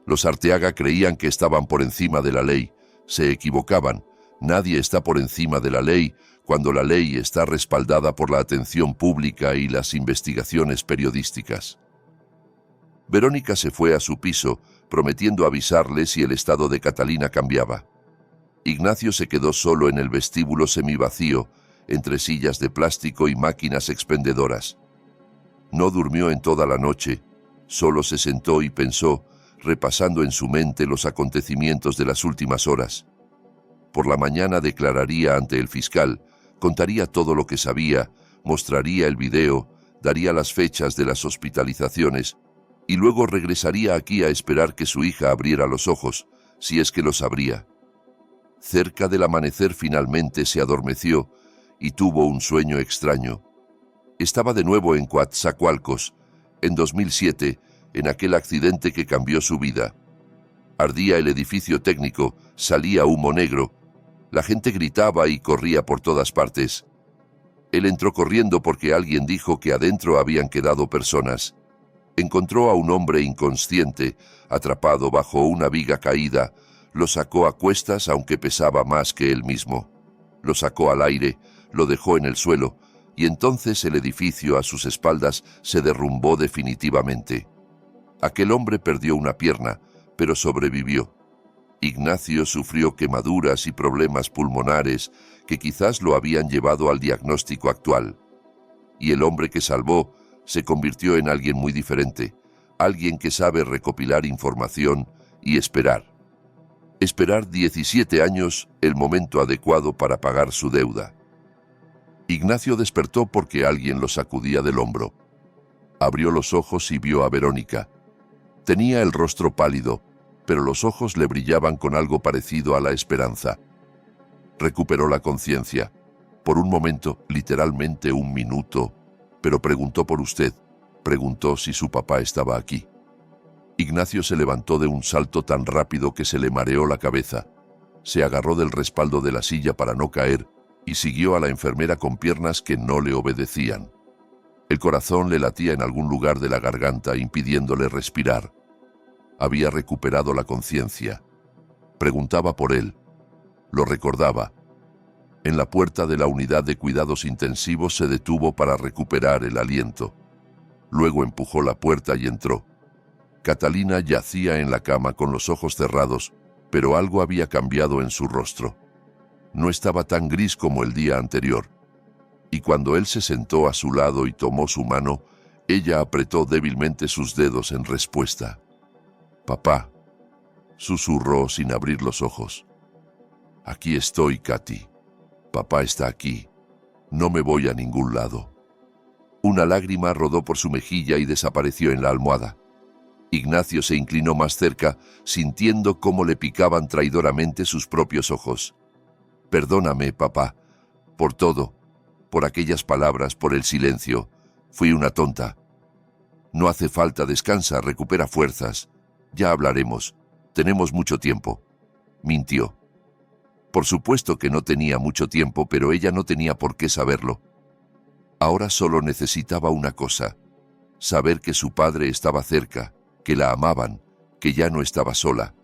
Los Arteaga creían que estaban por encima de la ley. Se equivocaban. Nadie está por encima de la ley cuando la ley está respaldada por la atención pública y las investigaciones periodísticas. Verónica se fue a su piso, prometiendo avisarle si el estado de Catalina cambiaba. Ignacio se quedó solo en el vestíbulo semivacío, entre sillas de plástico y máquinas expendedoras. No durmió en toda la noche, solo se sentó y pensó, repasando en su mente los acontecimientos de las últimas horas. Por la mañana declararía ante el fiscal, contaría todo lo que sabía, mostraría el video, daría las fechas de las hospitalizaciones y luego regresaría aquí a esperar que su hija abriera los ojos, si es que los abría. Cerca del amanecer finalmente se adormeció y tuvo un sueño extraño. Estaba de nuevo en Coatzacoalcos, en 2007, en aquel accidente que cambió su vida. Ardía el edificio técnico, salía humo negro. La gente gritaba y corría por todas partes. Él entró corriendo porque alguien dijo que adentro habían quedado personas. Encontró a un hombre inconsciente, atrapado bajo una viga caída. Lo sacó a cuestas aunque pesaba más que él mismo. Lo sacó al aire, lo dejó en el suelo, y entonces el edificio a sus espaldas se derrumbó definitivamente. Aquel hombre perdió una pierna, pero sobrevivió. Ignacio sufrió quemaduras y problemas pulmonares que quizás lo habían llevado al diagnóstico actual. Y el hombre que salvó se convirtió en alguien muy diferente, alguien que sabe recopilar información y esperar. Esperar 17 años, el momento adecuado para pagar su deuda. Ignacio despertó porque alguien lo sacudía del hombro. Abrió los ojos y vio a Verónica. Tenía el rostro pálido, pero los ojos le brillaban con algo parecido a la esperanza. Recuperó la conciencia. Por un momento, literalmente un minuto, pero preguntó por usted. Preguntó si su papá estaba aquí. Ignacio se levantó de un salto tan rápido que se le mareó la cabeza. Se agarró del respaldo de la silla para no caer y siguió a la enfermera con piernas que no le obedecían. El corazón le latía en algún lugar de la garganta, impidiéndole respirar. Había recuperado la conciencia. Preguntaba por él. Lo recordaba. En la puerta de la unidad de cuidados intensivos se detuvo para recuperar el aliento. Luego empujó la puerta y entró. Catalina yacía en la cama con los ojos cerrados, pero algo había cambiado en su rostro. No estaba tan gris como el día anterior. Y cuando él se sentó a su lado y tomó su mano, ella apretó débilmente sus dedos en respuesta. «Papá», susurró sin abrir los ojos. «Aquí estoy, Katy. Papá está aquí. No me voy a ningún lado». Una lágrima rodó por su mejilla y desapareció en la almohada. Ignacio se inclinó más cerca, sintiendo cómo le picaban traidoramente sus propios ojos. «Perdóname, papá, por todo, por aquellas palabras, por el silencio. Fui una tonta. No hace falta, descansa, recupera fuerzas. Ya hablaremos. Tenemos mucho tiempo». Mintió. Por supuesto que no tenía mucho tiempo, pero ella no tenía por qué saberlo. Ahora solo necesitaba una cosa: saber que su padre estaba cerca, que la amaban, que ya no estaba sola.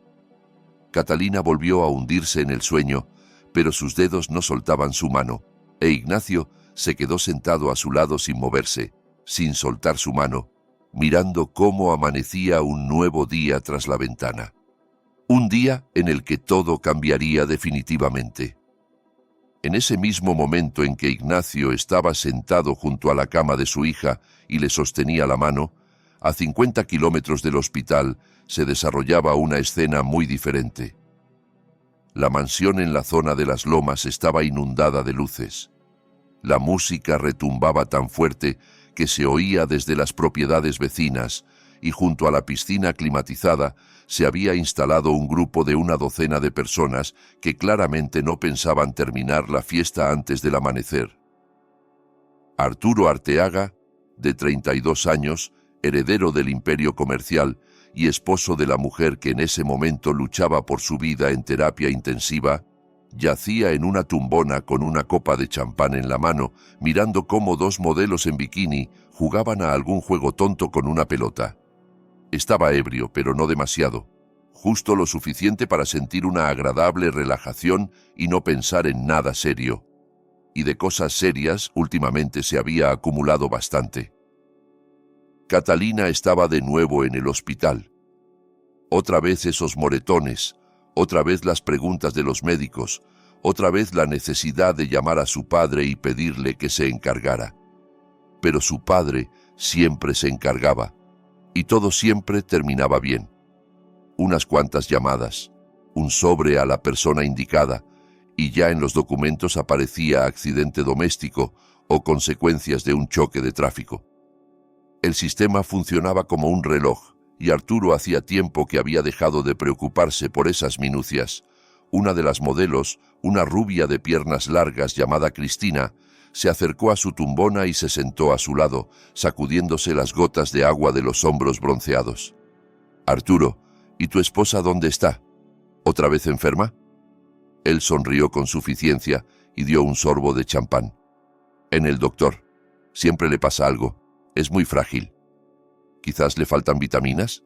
Catalina volvió a hundirse en el sueño, pero sus dedos no soltaban su mano, e Ignacio se quedó sentado a su lado sin moverse, sin soltar su mano, mirando cómo amanecía un nuevo día tras la ventana. Un día en el que todo cambiaría definitivamente. En ese mismo momento en que Ignacio estaba sentado junto a la cama de su hija y le sostenía la mano, a 50 kilómetros del hospital se desarrollaba una escena muy diferente. La mansión en la zona de las lomas estaba inundada de luces. La música retumbaba tan fuerte que se oía desde las propiedades vecinas, y junto a la piscina climatizada se había instalado un grupo de una docena de personas que claramente no pensaban terminar la fiesta antes del amanecer. Arturo Arteaga, de 32 años, heredero del imperio comercial y esposo de la mujer que en ese momento luchaba por su vida en terapia intensiva, yacía en una tumbona con una copa de champán en la mano, mirando cómo dos modelos en bikini jugaban a algún juego tonto con una pelota. Estaba ebrio, pero no demasiado, justo lo suficiente para sentir una agradable relajación y no pensar en nada serio. Y de cosas serias últimamente se había acumulado bastante. Catalina estaba de nuevo en el hospital. Otra vez esos moretones, otra vez las preguntas de los médicos, otra vez la necesidad de llamar a su padre y pedirle que se encargara. Pero su padre siempre se encargaba, y todo siempre terminaba bien. Unas cuantas llamadas, un sobre a la persona indicada, y ya en los documentos aparecía accidente doméstico o consecuencias de un choque de tráfico. El sistema funcionaba como un reloj, y Arturo hacía tiempo que había dejado de preocuparse por esas minucias. Una de las modelos, una rubia de piernas largas llamada Cristina, se acercó a su tumbona y se sentó a su lado, sacudiéndose las gotas de agua de los hombros bronceados. «Arturo, ¿y tu esposa dónde está? ¿Otra vez enferma?» Él sonrió con suficiencia y dio un sorbo de champán. «En el doctor. Siempre le pasa algo. Es muy frágil. Quizás le faltan vitaminas.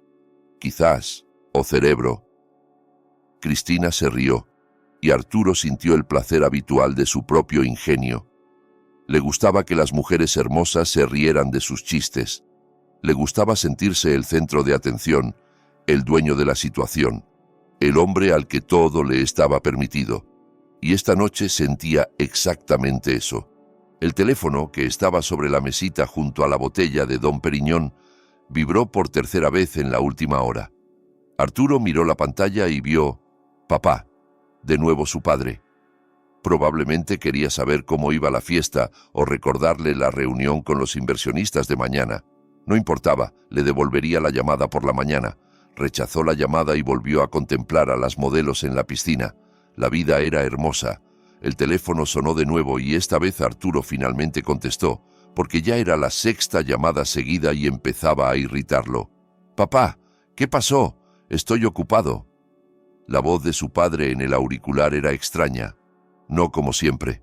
Quizás. O cerebro». Cristina se rió, y Arturo sintió el placer habitual de su propio ingenio. Le gustaba que las mujeres hermosas se rieran de sus chistes. Le gustaba sentirse el centro de atención, el dueño de la situación, el hombre al que todo le estaba permitido. Y esta noche sentía exactamente eso. El teléfono, que estaba sobre la mesita junto a la botella de Dom Pérignon, vibró por tercera vez en la última hora. Arturo miró la pantalla y vio «Papá», de nuevo su padre. Probablemente quería saber cómo iba la fiesta o recordarle la reunión con los inversionistas de mañana. No importaba, le devolvería la llamada por la mañana. Rechazó la llamada y volvió a contemplar a las modelos en la piscina. La vida era hermosa. El teléfono sonó de nuevo y esta vez Arturo finalmente contestó, porque ya era la sexta llamada seguida y empezaba a irritarlo. «Papá, ¿qué pasó? Estoy ocupado». La voz de su padre en el auricular era extraña, no como siempre.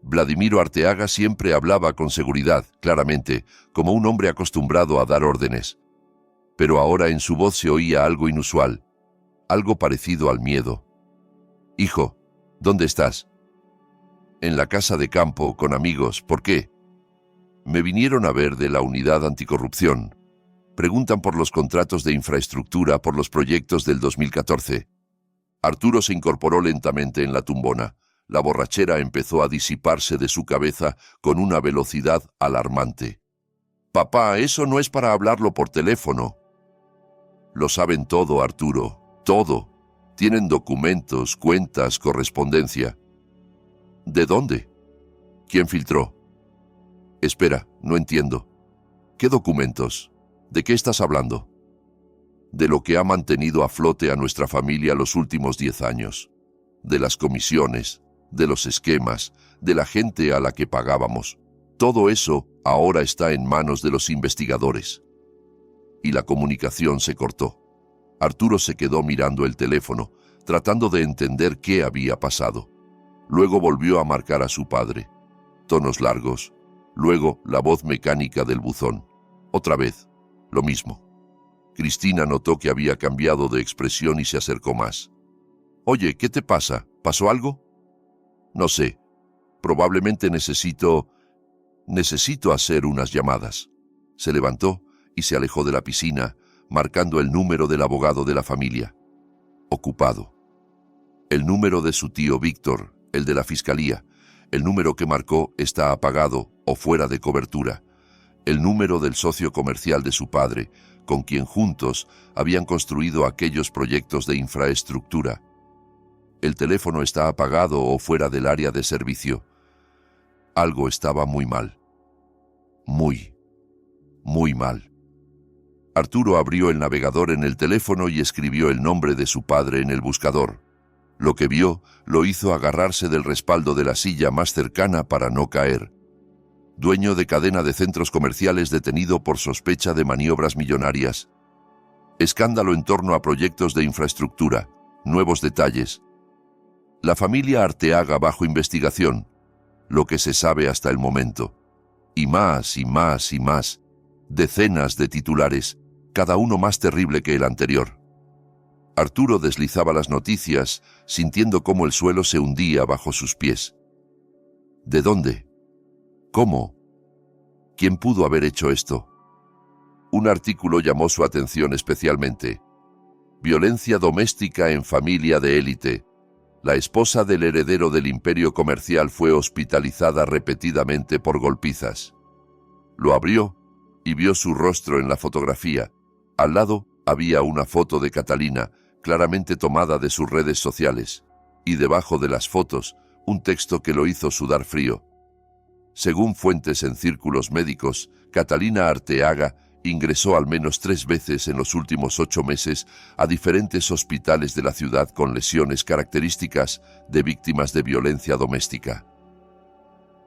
Vladimiro Arteaga siempre hablaba con seguridad, claramente, como un hombre acostumbrado a dar órdenes. Pero ahora en su voz se oía algo inusual, algo parecido al miedo. «Hijo, ¿dónde estás?» En la casa de campo, con amigos. ¿Por qué? Me vinieron a ver de la unidad anticorrupción. Preguntan por los contratos de infraestructura, por los proyectos del 2014. Arturo se incorporó lentamente en la tumbona. La borrachera empezó a disiparse de su cabeza con una velocidad alarmante. Papá, eso no es para hablarlo por teléfono. Lo saben todo, Arturo, todo. Tienen documentos, cuentas, correspondencia. ¿De dónde? ¿Quién filtró? Espera, no entiendo. ¿Qué documentos? ¿De qué estás hablando? De lo que ha mantenido a flote a nuestra familia los últimos 10 años. De las comisiones, de los esquemas, de la gente a la que pagábamos. Todo eso ahora está en manos de los investigadores. Y la comunicación se cortó. Arturo se quedó mirando el teléfono, tratando de entender qué había pasado. Luego volvió a marcar a su padre. Tonos largos. Luego la voz mecánica del buzón. Otra vez, lo mismo. Cristina notó que había cambiado de expresión y se acercó más. Oye, ¿qué te pasa? ¿Pasó algo? No sé. Probablemente necesito hacer unas llamadas. Se levantó y se alejó de la piscina, marcando el número del abogado de la familia. Ocupado. El número de su tío Víctor, el de la fiscalía. El número que marcó está apagado o fuera de cobertura. El número del socio comercial de su padre, con quien juntos habían construido aquellos proyectos de infraestructura. El teléfono está apagado o fuera del área de servicio. Algo estaba muy mal. Muy mal. Arturo abrió el navegador en el teléfono y escribió el nombre de su padre en el buscador. Lo que vio lo hizo agarrarse del respaldo de la silla más cercana para no caer. Dueño de cadena de centros comerciales detenido por sospecha de maniobras millonarias. Escándalo en torno a proyectos de infraestructura. Nuevos detalles. La familia Arteaga bajo investigación. Lo que se sabe hasta el momento. Y más, y más, y más. Decenas de titulares, cada uno más terrible que el anterior. Arturo deslizaba las noticias, sintiendo cómo el suelo se hundía bajo sus pies. ¿De dónde? ¿Cómo? ¿Quién pudo haber hecho esto? Un artículo llamó su atención especialmente. Violencia doméstica en familia de élite. La esposa del heredero del imperio comercial fue hospitalizada repetidamente por golpizas. Lo abrió y vio su rostro en la fotografía. Al lado había una foto de Catalina, claramente tomada de sus redes sociales, y debajo de las fotos, un texto que lo hizo sudar frío. Según fuentes en círculos médicos, Catalina Arteaga ingresó al menos 3 veces en los últimos 8 meses a diferentes hospitales de la ciudad con lesiones características de víctimas de violencia doméstica.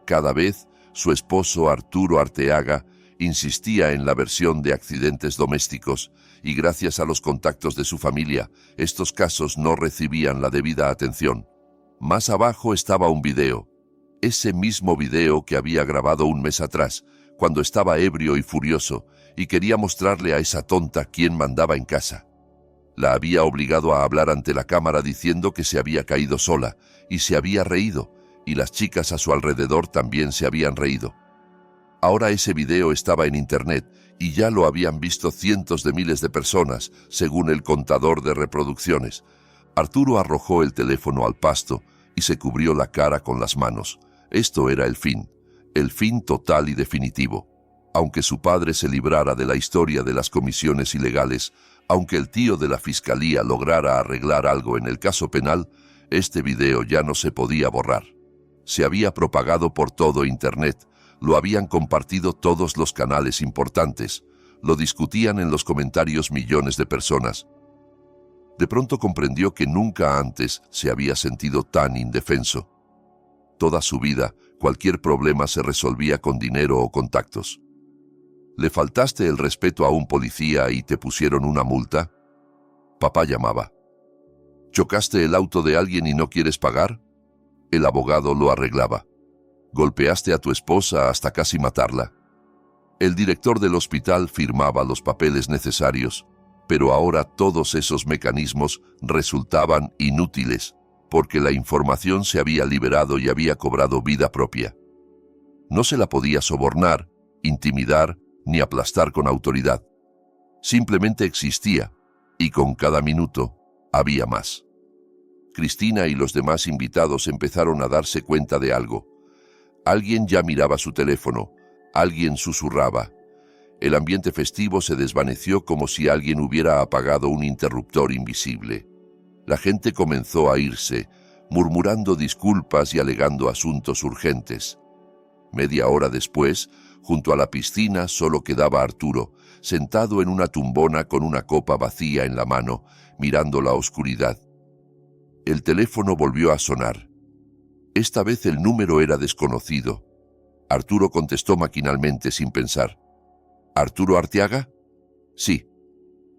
Cada vez, su esposo Arturo Arteaga insistía en la versión de accidentes domésticos y gracias a los contactos de su familia, estos casos no recibían la debida atención. Más abajo estaba un video. Ese mismo video que había grabado un mes atrás, cuando estaba ebrio y furioso, y quería mostrarle a esa tonta quién mandaba en casa. La había obligado a hablar ante la cámara diciendo que se había caído sola, y se había reído, y las chicas a su alrededor también se habían reído. Ahora ese video estaba en internet, y ya lo habían visto cientos de miles de personas, según el contador de reproducciones. Arturo arrojó el teléfono al pasto y se cubrió la cara con las manos. Esto era el fin total y definitivo. Aunque su padre se librara de la historia de las comisiones ilegales, aunque el tío de la fiscalía lograra arreglar algo en el caso penal, este video ya no se podía borrar. Se había propagado por todo Internet, lo habían compartido todos los canales importantes, lo discutían en los comentarios millones de personas. De pronto comprendió que nunca antes se había sentido tan indefenso. Toda su vida, cualquier problema se resolvía con dinero o contactos. ¿Le faltaste el respeto a un policía y te pusieron una multa? Papá llamaba. ¿Chocaste el auto de alguien y no quieres pagar? El abogado lo arreglaba. ¿Golpeaste a tu esposa hasta casi matarla? El director del hospital firmaba los papeles necesarios, pero ahora todos esos mecanismos resultaban inútiles. porque la información se había liberado y había cobrado vida propia. No se la podía sobornar, intimidar ni aplastar con autoridad. Simplemente existía, y con cada minuto había más. Cristina y los demás invitados empezaron a darse cuenta de algo. Alguien ya miraba su teléfono, alguien susurraba. El ambiente festivo se desvaneció como si alguien hubiera apagado un interruptor invisible. La gente comenzó a irse, murmurando disculpas y alegando asuntos urgentes. Media hora después, junto a la piscina, solo quedaba Arturo, sentado en una tumbona con una copa vacía en la mano, mirando la oscuridad. El teléfono volvió a sonar. Esta vez el número era desconocido. Arturo contestó maquinalmente sin pensar. ¿Arturo Arteaga? Sí.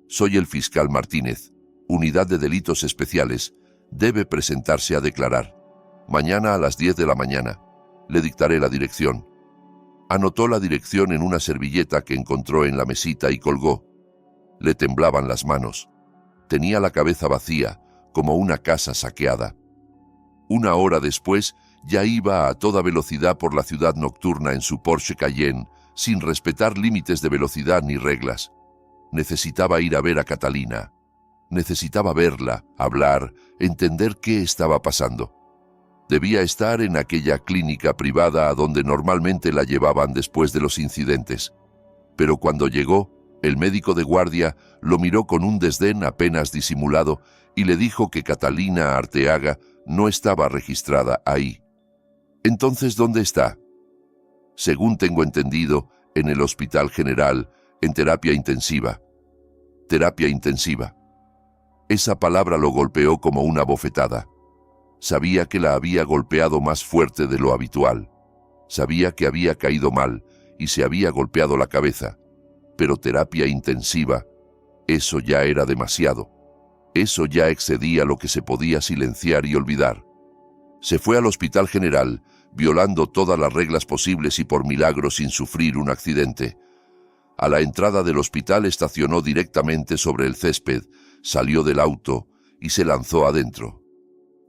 Soy el fiscal Martínez, Unidad de Delitos Especiales. Debe presentarse a declarar. Mañana a las 10 de la mañana. Le dictaré la dirección. Anotó la dirección en una servilleta que encontró en la mesita y colgó. Le temblaban las manos. Tenía la cabeza vacía, como una casa saqueada. Una hora después, ya iba a toda velocidad por la ciudad nocturna en su Porsche Cayenne, sin respetar límites de velocidad ni reglas. Necesitaba ir a ver a Catalina. Necesitaba verla, hablar, entender qué estaba pasando. Debía estar en aquella clínica privada a donde normalmente la llevaban después de los incidentes. Pero cuando llegó, el médico de guardia lo miró con un desdén apenas disimulado y le dijo que Catalina Arteaga no estaba registrada ahí. Entonces, ¿dónde está? Según tengo entendido, en el Hospital General, en terapia intensiva. Terapia intensiva. Esa palabra lo golpeó como una bofetada. Sabía que la había golpeado más fuerte de lo habitual. Sabía que había caído mal y se había golpeado la cabeza. Pero terapia intensiva, eso ya era demasiado. Eso ya excedía lo que se podía silenciar y olvidar. Se fue al Hospital General, violando todas las reglas posibles y por milagro sin sufrir un accidente. A la entrada del hospital estacionó directamente sobre el césped, salió del auto y se lanzó adentro.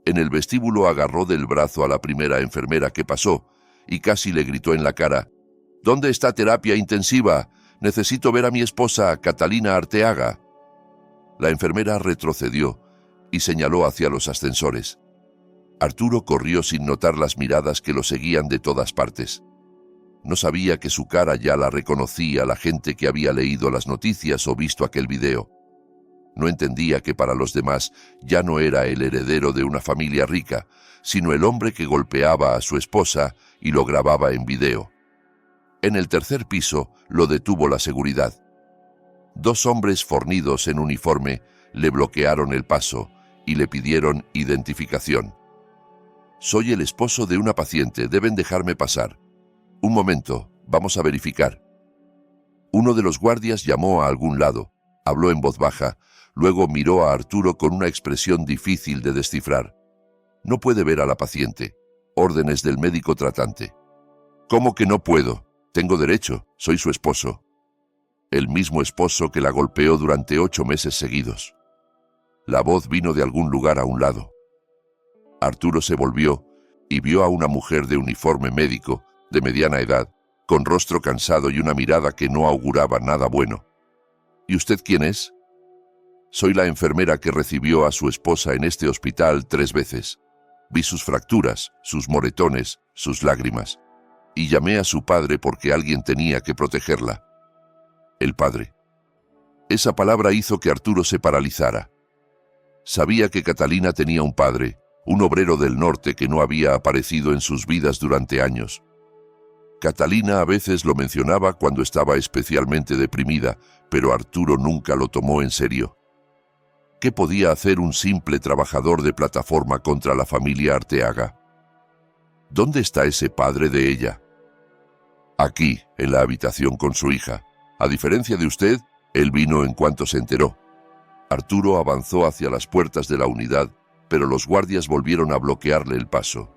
En el vestíbulo agarró del brazo a la primera enfermera que pasó y casi le gritó en la cara: «¿Dónde está terapia intensiva? Necesito ver a mi esposa, Catalina Arteaga». La enfermera retrocedió y señaló hacia los ascensores. Arturo corrió sin notar las miradas que lo seguían de todas partes. No sabía que su cara ya la reconocía la gente que había leído las noticias o visto aquel video. No entendía que para los demás ya no era el heredero de una familia rica, sino el hombre que golpeaba a su esposa y lo grababa en video. En el tercer piso lo detuvo la seguridad. 2 hombres fornidos en uniforme le bloquearon el paso y le pidieron identificación. «Soy el esposo de una paciente, deben dejarme pasar». «Un momento, vamos a verificar». Uno de los guardias llamó a algún lado, habló en voz baja, luego miró a Arturo con una expresión difícil de descifrar. «No puede ver a la paciente. Órdenes del médico tratante». «¿Cómo que no puedo? Tengo derecho, soy su esposo». El mismo esposo que la golpeó durante 8 meses seguidos. La voz vino de algún lugar a un lado. Arturo se volvió y vio a una mujer de uniforme médico, de mediana edad, con rostro cansado y una mirada que no auguraba nada bueno. «¿Y usted quién es?» «Soy la enfermera que recibió a su esposa en este hospital 3 veces. Vi sus fracturas, sus moretones, sus lágrimas. Y llamé a su padre porque alguien tenía que protegerla». El padre. Esa palabra hizo que Arturo se paralizara. Sabía que Catalina tenía un padre, un obrero del norte que no había aparecido en sus vidas durante años. Catalina a veces lo mencionaba cuando estaba especialmente deprimida, pero Arturo nunca lo tomó en serio. ¿Qué podía hacer un simple trabajador de plataforma contra la familia Arteaga? ¿Dónde está ese padre de ella? Aquí, en la habitación con su hija. A diferencia de usted, él vino en cuanto se enteró. Arturo avanzó hacia las puertas de la unidad, pero los guardias volvieron a bloquearle el paso.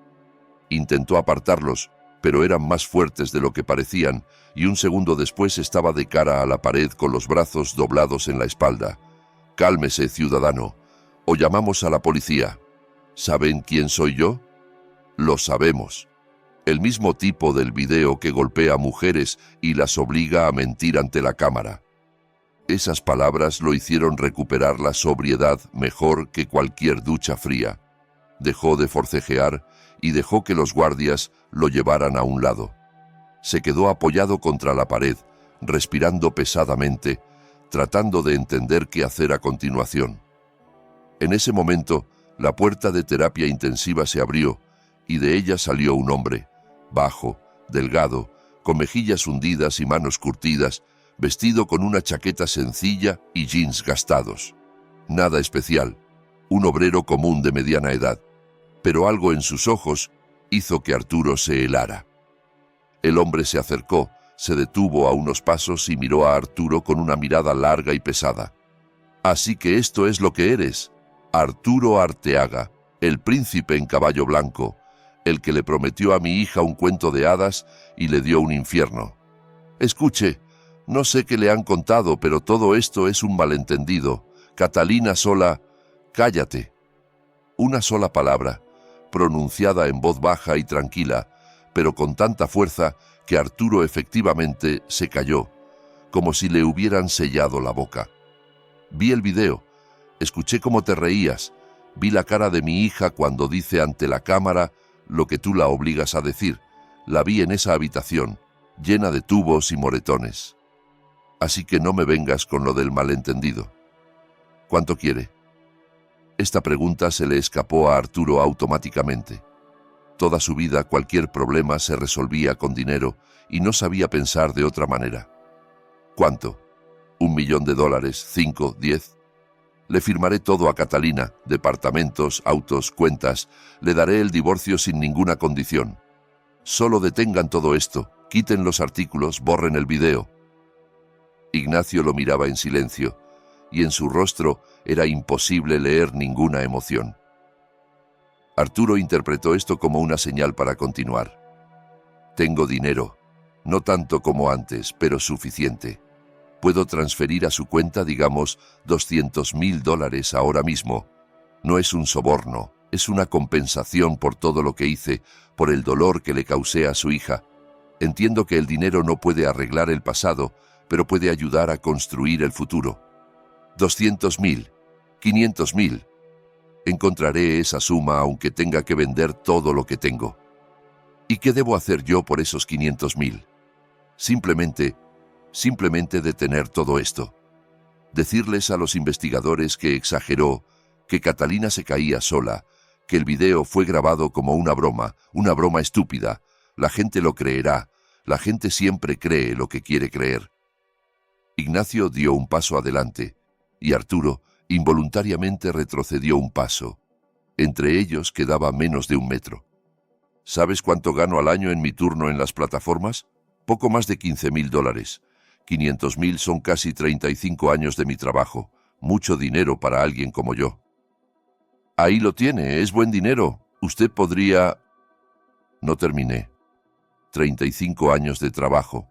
Intentó apartarlos, pero eran más fuertes de lo que parecían, y un segundo después estaba de cara a la pared con los brazos doblados en la espalda. «Cálmese, ciudadano, o llamamos a la policía». ¿Saben quién soy yo? Lo sabemos. El mismo tipo del video que golpea a mujeres y las obliga a mentir ante la cámara. Esas palabras lo hicieron recuperar la sobriedad mejor que cualquier ducha fría. Dejó de forcejear y dejó que los guardias lo llevaran a un lado. Se quedó apoyado contra la pared, respirando pesadamente, tratando de entender qué hacer a continuación. En ese momento, la puerta de terapia intensiva se abrió y de ella salió un hombre, bajo, delgado, con mejillas hundidas y manos curtidas, vestido con una chaqueta sencilla y jeans gastados. Nada especial, un obrero común de mediana edad, pero algo en sus ojos hizo que Arturo se helara. El hombre se acercó, se detuvo a unos pasos y miró a Arturo con una mirada larga y pesada. «Así que esto es lo que eres, Arturo Arteaga, el príncipe en caballo blanco, el que le prometió a mi hija un cuento de hadas y le dio un infierno. Escuche, no sé qué le han contado, pero todo esto es un malentendido. Catalina sola, cállate». Una sola palabra, pronunciada en voz baja y tranquila, pero con tanta fuerza que Arturo efectivamente se calló, como si le hubieran sellado la boca. Vi el video, escuché cómo te reías, vi la cara de mi hija cuando dice ante la cámara lo que tú la obligas a decir. La vi en esa habitación, llena de tubos y moretones. Así que no me vengas con lo del malentendido. ¿Cuánto quiere? Esta pregunta se le escapó a Arturo automáticamente. Toda su vida cualquier problema se resolvía con dinero y no sabía pensar de otra manera. ¿Cuánto? $1 millón, $5, $10. Le firmaré todo a Catalina, departamentos, autos, cuentas. Le daré el divorcio sin ninguna condición. Solo detengan todo esto, quiten los artículos, borren el video. Ignacio lo miraba en silencio, y en su rostro era imposible leer ninguna emoción. Arturo interpretó esto como una señal para continuar. Tengo dinero, no tanto como antes, pero suficiente. Puedo transferir a su cuenta, digamos, $200.000 ahora mismo. No es un soborno, es una compensación por todo lo que hice, por el dolor que le causé a su hija. Entiendo que el dinero no puede arreglar el pasado, pero puede ayudar a construir el futuro. 200.000, 500.000. Encontraré esa suma aunque tenga que vender todo lo que tengo. ¿Y qué debo hacer yo por esos 500.000? Simplemente detener todo esto. Decirles a los investigadores que exageró, que Catalina se caía sola, que el video fue grabado como una broma estúpida. La gente lo creerá, la gente siempre cree lo que quiere creer. Ignacio dio un paso adelante, y Arturo involuntariamente retrocedió un paso. Entre ellos quedaba menos de 1 metro. ¿Sabes cuánto gano al año en mi turno en las plataformas? Poco más de $15.000. 500.000 son casi 35 años de mi trabajo. Mucho dinero para alguien como yo. Ahí lo tiene, es buen dinero. Usted podría... No terminé. 35 años de trabajo.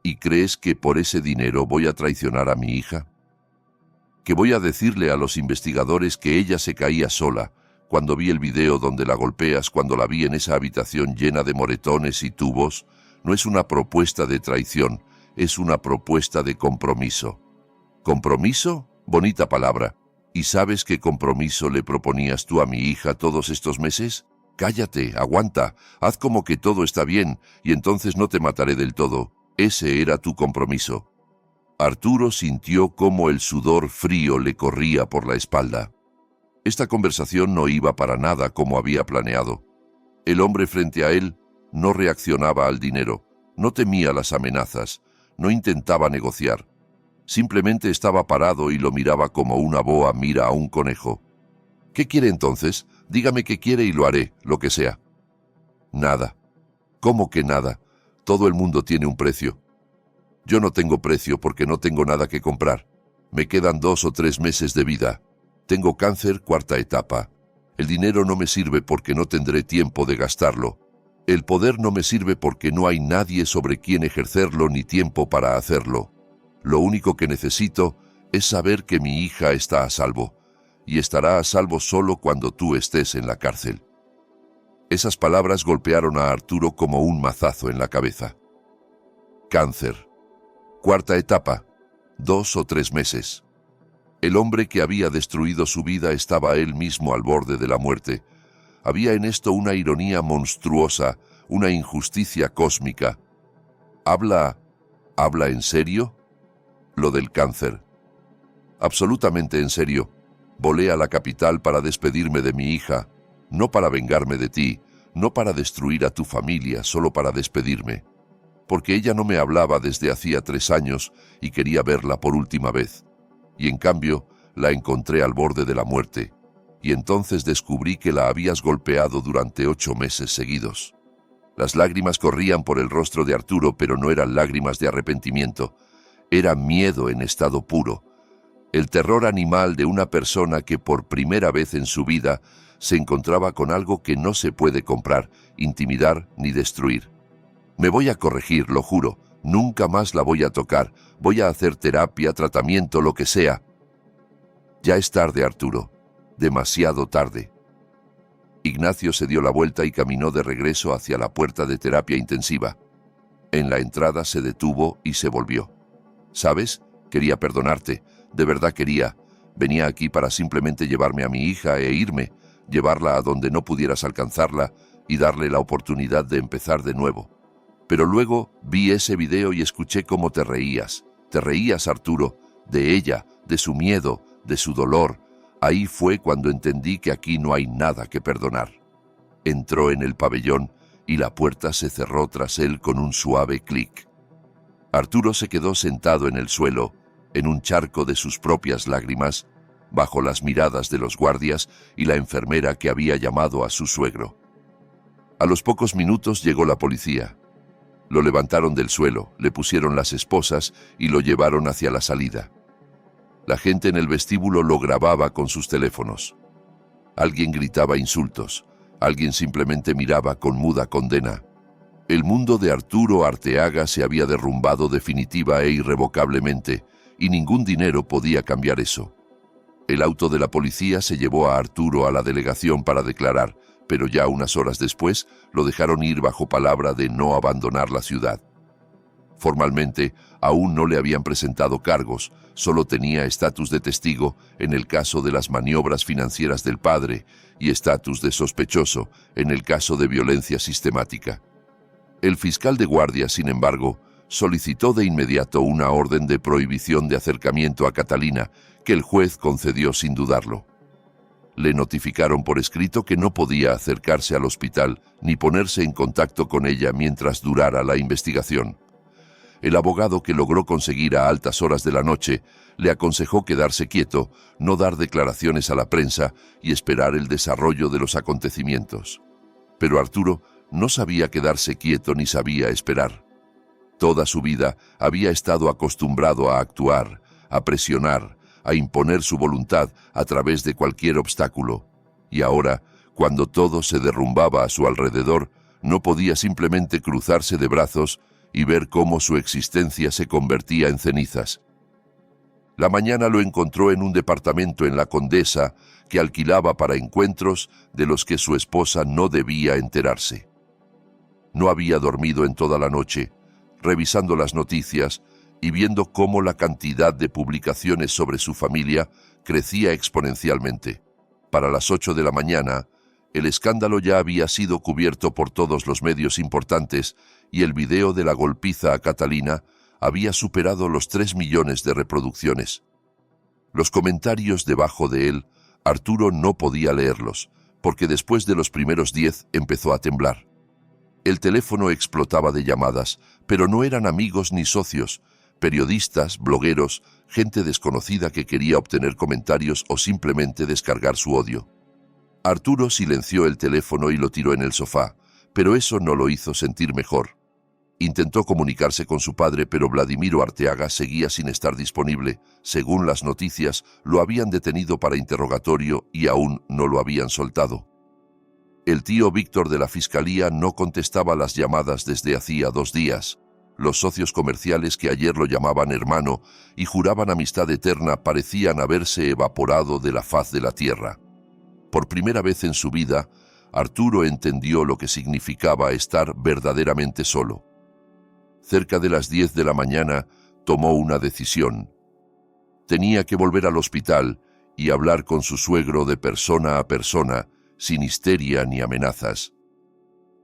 ¿Y crees que por ese dinero voy a traicionar a mi hija? ¿Que voy a decirle a los investigadores que ella se caía sola cuando vi el video donde la golpeas, cuando la vi en esa habitación llena de moretones y tubos? No es una propuesta de traición, es una propuesta de compromiso. ¿Compromiso? Bonita palabra. ¿Y sabes qué compromiso le proponías tú a mi hija todos estos meses? Cállate, aguanta, haz como que todo está bien y entonces no te mataré del todo. Ese era tu compromiso. Arturo sintió cómo el sudor frío le corría por la espalda. Esta conversación no iba para nada como había planeado. El hombre frente a él no reaccionaba al dinero, no temía las amenazas, no intentaba negociar. Simplemente estaba parado y lo miraba como una boa mira a un conejo. ¿Qué quiere entonces? Dígame qué quiere y lo haré, lo que sea. Nada. ¿Cómo que nada? Todo el mundo tiene un precio. Yo no tengo precio porque no tengo nada que comprar. Me quedan 2 o 3 meses de vida. Tengo cáncer 4ª etapa. El dinero no me sirve porque no tendré tiempo de gastarlo. El poder no me sirve porque no hay nadie sobre quien ejercerlo ni tiempo para hacerlo. Lo único que necesito es saber que mi hija está a salvo. y estará a salvo solo cuando tú estés en la cárcel. Esas palabras golpearon a Arturo como un mazazo en la cabeza. Cáncer. Cuarta etapa. 2 o 3 meses. El hombre que había destruido su vida estaba él mismo al borde de la muerte. Había en esto una ironía monstruosa, una injusticia cósmica. ¿Habla en serio? Lo del cáncer. Absolutamente en serio. Volé a la capital para despedirme de mi hija, no para vengarme de ti, no para destruir a tu familia, solo para despedirme. Porque ella no me hablaba desde hacía 3 años y quería verla por última vez. Y en cambio, la encontré al borde de la muerte. Y entonces descubrí que la habías golpeado durante 8 meses seguidos. Las lágrimas corrían por el rostro de Arturo, pero no eran lágrimas de arrepentimiento. Era miedo en estado puro. El terror animal de una persona que por primera vez en su vida se encontraba con algo que no se puede comprar, intimidar ni destruir. Me voy a corregir, lo juro. Nunca más la voy a tocar. Voy a hacer terapia, tratamiento, lo que sea. Ya es tarde, Arturo. Demasiado tarde. Ignacio se dio la vuelta y caminó de regreso hacia la puerta de terapia intensiva. En la entrada se detuvo y se volvió. ¿Sabes? Quería perdonarte. De verdad quería. Venía aquí para simplemente llevarme a mi hija e irme, llevarla a donde no pudieras alcanzarla y darle la oportunidad de empezar de nuevo. Pero luego vi ese video y escuché cómo te reías. Te reías, Arturo, de ella, de su miedo, de su dolor. Ahí fue cuando entendí que aquí no hay nada que perdonar. Entró en el pabellón y la puerta se cerró tras él con un suave clic. Arturo se quedó sentado en el suelo, en un charco de sus propias lágrimas, bajo las miradas de los guardias y la enfermera que había llamado a su suegro. A los pocos minutos llegó la policía. Lo levantaron del suelo, le pusieron las esposas y lo llevaron hacia la salida. La gente en el vestíbulo lo grababa con sus teléfonos. Alguien gritaba insultos, alguien simplemente miraba con muda condena. El mundo de Arturo Arteaga se había derrumbado definitiva e irrevocablemente, y ningún dinero podía cambiar eso. El auto de la policía se llevó a Arturo a la delegación para declarar, pero ya unas horas después lo dejaron ir bajo palabra de no abandonar la ciudad. Formalmente, aún no le habían presentado cargos, solo tenía estatus de testigo en el caso de las maniobras financieras del padre y estatus de sospechoso en el caso de violencia sistemática. El fiscal de guardia, sin embargo, solicitó de inmediato una orden de prohibición de acercamiento a Catalina, que el juez concedió sin dudarlo. Le notificaron por escrito que no podía acercarse al hospital ni ponerse en contacto con ella mientras durara la investigación. El abogado, que logró conseguir a altas horas de la noche, le aconsejó quedarse quieto, no dar declaraciones a la prensa y esperar el desarrollo de los acontecimientos. Pero Arturo no sabía quedarse quieto ni sabía esperar. Toda su vida había estado acostumbrado a actuar, a presionar, a imponer su voluntad a través de cualquier obstáculo. Y ahora, cuando todo se derrumbaba a su alrededor, no podía simplemente cruzarse de brazos y ver cómo su existencia se convertía en cenizas. La mañana lo encontró en un departamento en la Condesa que alquilaba para encuentros de los que su esposa no debía enterarse. No había dormido en toda la noche, revisando las noticias y viendo cómo la cantidad de publicaciones sobre su familia crecía exponencialmente. Para las 8 de la mañana, el escándalo ya había sido cubierto por todos los medios importantes y el video de la golpiza a Catalina había superado los 3 millones de reproducciones. Los comentarios debajo de él, Arturo no podía leerlos, porque después de los primeros 10 empezó a temblar. El teléfono explotaba de llamadas, pero no eran amigos ni socios, periodistas, blogueros, gente desconocida que quería obtener comentarios o simplemente descargar su odio. Arturo silenció el teléfono y lo tiró en el sofá, pero eso no lo hizo sentir mejor. Intentó comunicarse con su padre, pero Vladimiro Arteaga seguía sin estar disponible. Según las noticias, lo habían detenido para interrogatorio y aún no lo habían soltado. El tío Víctor de la fiscalía no contestaba las llamadas desde hacía 2 días. Los socios comerciales que ayer lo llamaban hermano y juraban amistad eterna parecían haberse evaporado de la faz de la tierra. Por primera vez en su vida, Arturo entendió lo que significaba estar verdaderamente solo. Cerca de las 10 de la mañana, tomó una decisión. Tenía que volver al hospital y hablar con su suegro de persona a persona, sin histeria ni amenazas.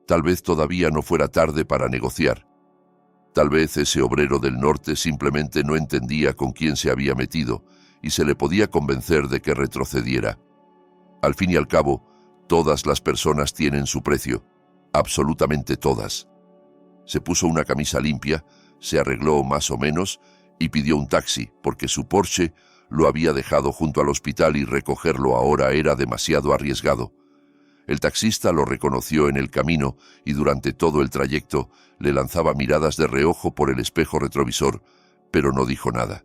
Tal vez todavía no fuera tarde para negociar. Tal vez ese obrero del norte simplemente no entendía con quién se había metido y se le podía convencer de que retrocediera. Al fin y al cabo, todas las personas tienen su precio, absolutamente todas. Se puso una camisa limpia, se arregló más o menos y pidió un taxi porque su Porsche lo había dejado junto al hospital y recogerlo ahora era demasiado arriesgado. El taxista lo reconoció en el camino y durante todo el trayecto le lanzaba miradas de reojo por el espejo retrovisor, pero no dijo nada.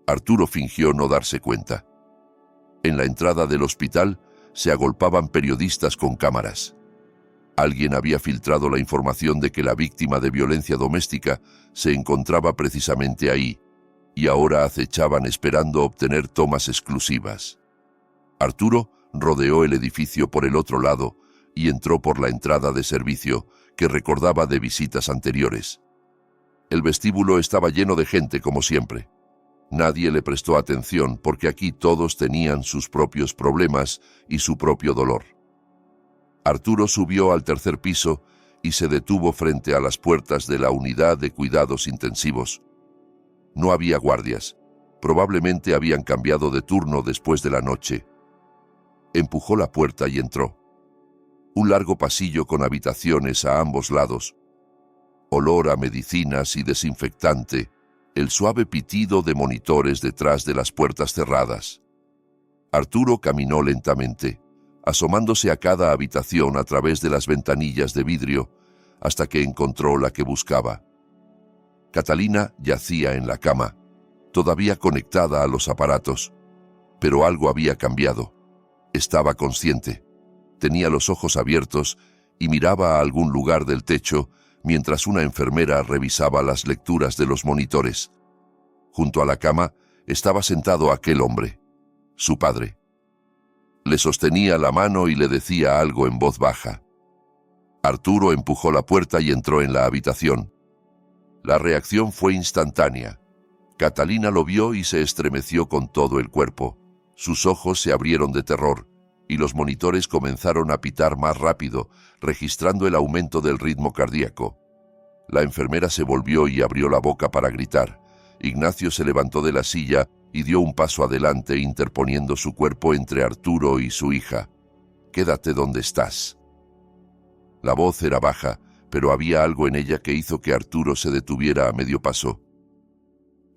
Arturo fingió no darse cuenta. En la entrada del hospital se agolpaban periodistas con cámaras. Alguien había filtrado la información de que la víctima de violencia doméstica se encontraba precisamente ahí, y ahora acechaban esperando obtener tomas exclusivas. Arturo rodeó el edificio por el otro lado y entró por la entrada de servicio que recordaba de visitas anteriores. El vestíbulo estaba lleno de gente como siempre. Nadie le prestó atención porque aquí todos tenían sus propios problemas y su propio dolor. Arturo subió al tercer piso y se detuvo frente a las puertas de la unidad de cuidados intensivos. No había guardias. Probablemente habían cambiado de turno después de la noche. Empujó la puerta y entró. Un largo pasillo con habitaciones a ambos lados. Olor a medicinas y desinfectante, el suave pitido de monitores detrás de las puertas cerradas. Arturo caminó lentamente, asomándose a cada habitación a través de las ventanillas de vidrio, hasta que encontró la que buscaba. Catalina yacía en la cama, todavía conectada a los aparatos, pero algo había cambiado. Estaba consciente, tenía los ojos abiertos y miraba a algún lugar del techo mientras una enfermera revisaba las lecturas de los monitores. Junto a la cama estaba sentado aquel hombre, su padre. Le sostenía la mano y le decía algo en voz baja. Arturo empujó la puerta y entró en la habitación. La reacción fue instantánea. Catalina lo vio y se estremeció con todo el cuerpo. Sus ojos se abrieron de terror y los monitores comenzaron a pitar más rápido, registrando el aumento del ritmo cardíaco. La enfermera se volvió y abrió la boca para gritar. Ignacio se levantó de la silla y dio un paso adelante, interponiendo su cuerpo entre Arturo y su hija. «Quédate donde estás». La voz era baja, pero había algo en ella que hizo que Arturo se detuviera a medio paso.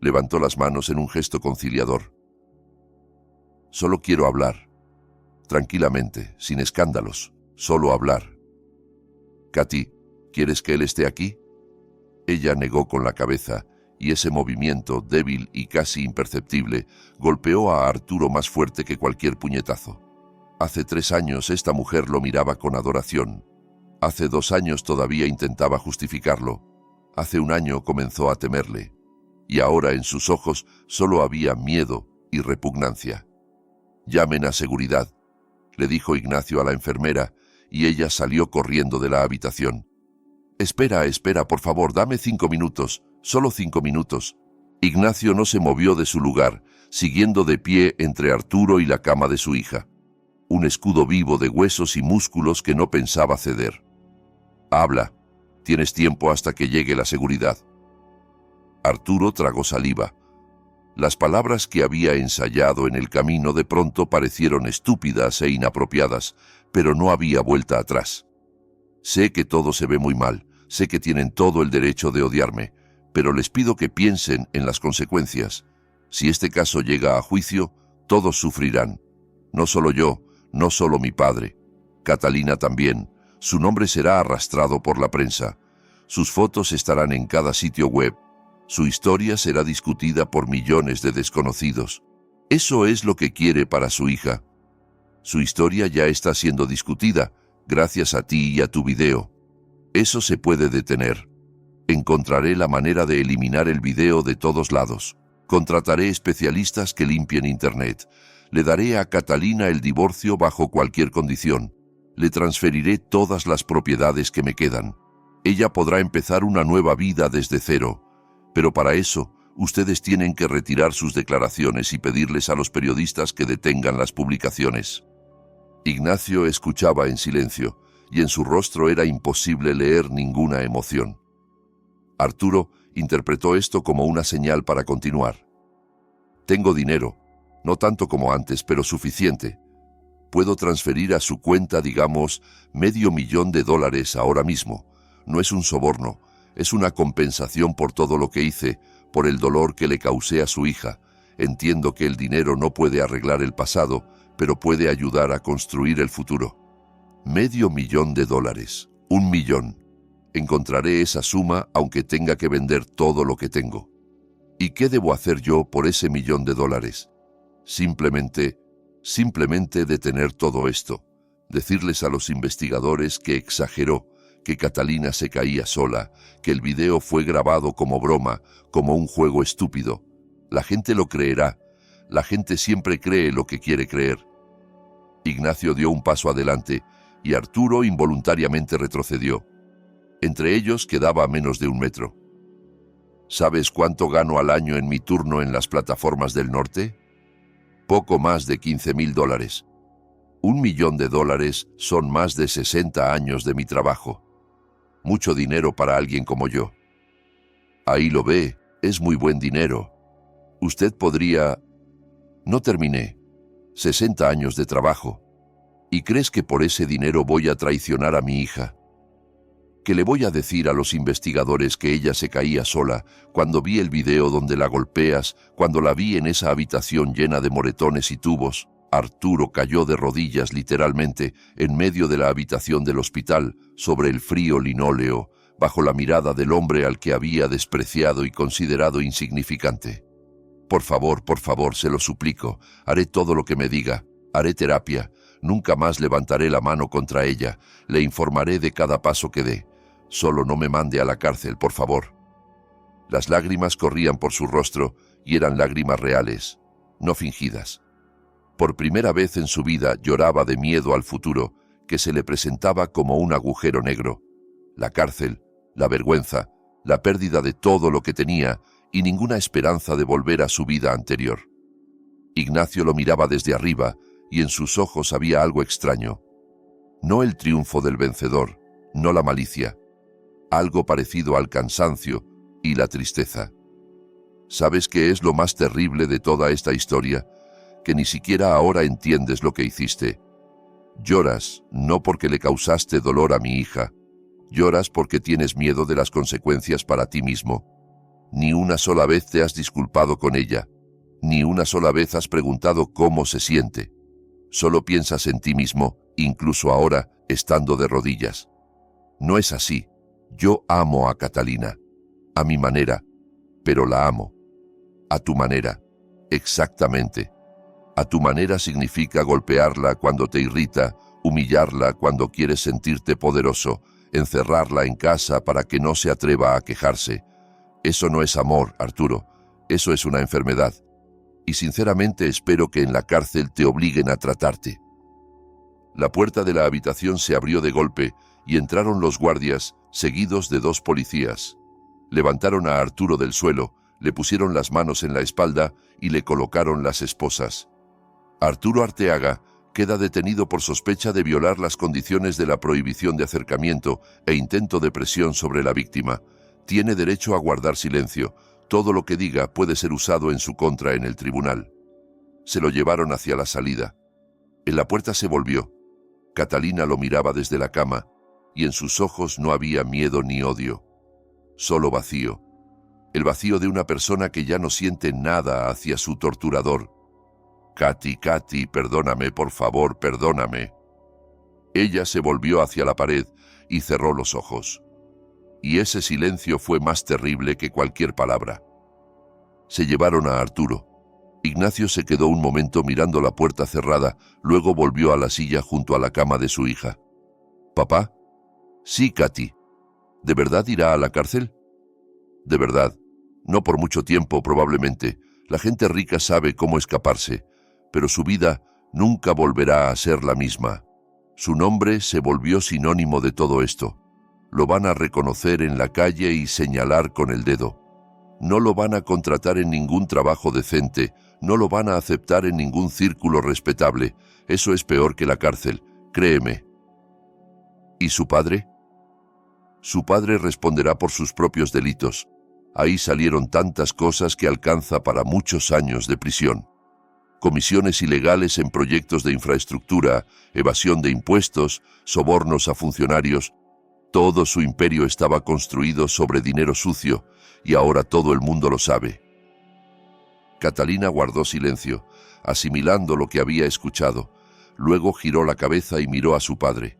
Levantó las manos en un gesto conciliador. «Solo quiero hablar. Tranquilamente, sin escándalos. Solo hablar». «Katy, ¿quieres que él esté aquí?» Ella negó con la cabeza, y ese movimiento, débil y casi imperceptible, golpeó a Arturo más fuerte que cualquier puñetazo. Hace 3 años esta mujer lo miraba con adoración. Hace 2 años todavía intentaba justificarlo. Hace 1 año comenzó a temerle. Y ahora en sus ojos solo había miedo y repugnancia. «Llamen a seguridad», le dijo Ignacio a la enfermera, y ella salió corriendo de la habitación. «Espera, por favor, dame 5 minutos, solo 5 minutos». Ignacio no se movió de su lugar, siguiendo de pie entre Arturo y la cama de su hija. Un escudo vivo de huesos y músculos que no pensaba ceder. «Habla, tienes tiempo hasta que llegue la seguridad». Arturo tragó saliva. Las palabras que había ensayado en el camino de pronto parecieron estúpidas e inapropiadas, pero no había vuelta atrás. «Sé que todo se ve muy mal, sé que tienen todo el derecho de odiarme, pero les pido que piensen en las consecuencias. Si este caso llega a juicio, todos sufrirán. No solo yo, no solo mi padre. Catalina también. Su nombre será arrastrado por la prensa. Sus fotos estarán en cada sitio web. Su historia será discutida por millones de desconocidos. Eso es lo que quiere para su hija. Su historia ya está siendo discutida, gracias a ti y a tu video. Eso se puede detener». Encontraré la manera de eliminar el video de todos lados. Contrataré especialistas que limpien Internet. Le daré a Catalina el divorcio bajo cualquier condición. Le transferiré todas las propiedades que me quedan. Ella podrá empezar una nueva vida desde cero. Pero para eso, ustedes tienen que retirar sus declaraciones y pedirles a los periodistas que detengan las publicaciones. Ignacio escuchaba en silencio, y en su rostro era imposible leer ninguna emoción. Arturo interpretó esto como una señal para continuar. Tengo dinero, no tanto como antes, pero suficiente. Puedo transferir a su cuenta, digamos, $500,000 ahora mismo. No es un soborno, es una compensación por todo lo que hice, por el dolor que le causé a su hija. Entiendo que el dinero no puede arreglar el pasado, pero puede ayudar a construir el futuro. $500,000, 1,000,000. Encontraré esa suma aunque tenga que vender todo lo que tengo. ¿Y qué debo hacer yo por ese $1,000,000? Simplemente detener todo esto. Decirles a los investigadores que exageró, que Catalina se caía sola, que el video fue grabado como broma, como un juego estúpido. La gente lo creerá. La gente siempre cree lo que quiere creer. Ignacio dio un paso adelante y Arturo involuntariamente retrocedió. Entre ellos quedaba menos de 1 metro. ¿Sabes cuánto gano al año en mi turno en las plataformas del norte? Poco más de $15,000. $1,000,000 son más de 60 años de mi trabajo. Mucho dinero para alguien como yo. Ahí lo ve, es muy buen dinero. Usted podría... No terminé. 60 años de trabajo. ¿Y crees que por ese dinero voy a traicionar a mi hija? ¿Qué le voy a decir a los investigadores que ella se caía sola cuando vi el video donde la golpeas, cuando la vi en esa habitación llena de moretones y tubos? Arturo cayó de rodillas literalmente en medio de la habitación del hospital, sobre el frío linóleo, bajo la mirada del hombre al que había despreciado y considerado insignificante. Por favor, se lo suplico, haré todo lo que me diga, haré terapia, nunca más levantaré la mano contra ella, le informaré de cada paso que dé. Solo no me mande a la cárcel, por favor. Las lágrimas corrían por su rostro y eran lágrimas reales, no fingidas. Por primera vez en su vida lloraba de miedo al futuro, que se le presentaba como un agujero negro. La cárcel, la vergüenza, la pérdida de todo lo que tenía y ninguna esperanza de volver a su vida anterior. Ignacio lo miraba desde arriba y en sus ojos había algo extraño. No el triunfo del vencedor, no la malicia. Algo parecido al cansancio y la tristeza. ¿Sabes qué es lo más terrible de toda esta historia? Que ni siquiera ahora entiendes lo que hiciste. Lloras, no porque le causaste dolor a mi hija. Lloras porque tienes miedo de las consecuencias para ti mismo. Ni una sola vez te has disculpado con ella. Ni una sola vez has preguntado cómo se siente. Solo piensas en ti mismo, incluso ahora, estando de rodillas. No es así. Yo amo a Catalina. A mi manera. Pero la amo. A tu manera. Exactamente. A tu manera significa golpearla cuando te irrita, humillarla cuando quieres sentirte poderoso, encerrarla en casa para que no se atreva a quejarse. Eso no es amor, Arturo. Eso es una enfermedad. Y sinceramente espero que en la cárcel te obliguen a tratarte. La puerta de la habitación se abrió de golpe y entraron los guardias, seguidos de 2 policías. Levantaron a Arturo del suelo, le pusieron las manos en la espalda y le colocaron las esposas. Arturo Arteaga queda detenido por sospecha de violar las condiciones de la prohibición de acercamiento e intento de presión sobre la víctima. Tiene derecho a guardar silencio. Todo lo que diga puede ser usado en su contra en el tribunal. Se lo llevaron hacia la salida. En la puerta se volvió. Catalina lo miraba desde la cama, y en sus ojos no había miedo ni odio. Solo vacío. El vacío de una persona que ya no siente nada hacia su torturador. Katy, perdóname, por favor, perdóname. Ella se volvió hacia la pared y cerró los ojos. Y ese silencio fue más terrible que cualquier palabra. Se llevaron a Arturo. Ignacio se quedó un momento mirando la puerta cerrada, luego volvió a la silla junto a la cama de su hija. ¿Papá? Sí, Katy. ¿De verdad irá a la cárcel? De verdad, no por mucho tiempo probablemente. La gente rica sabe cómo escaparse, pero su vida nunca volverá a ser la misma. Su nombre se volvió sinónimo de todo esto. Lo van a reconocer en la calle y señalar con el dedo. No lo van a contratar en ningún trabajo decente, no lo van a aceptar en ningún círculo respetable. Eso es peor que la cárcel, créeme. ¿Y su padre? Su padre responderá por sus propios delitos. Ahí salieron tantas cosas que alcanza para muchos años de prisión. Comisiones ilegales en proyectos de infraestructura, evasión de impuestos, sobornos a funcionarios. Todo su imperio estaba construido sobre dinero sucio, y ahora todo el mundo lo sabe. Catalina guardó silencio, asimilando lo que había escuchado. Luego giró la cabeza y miró a su padre.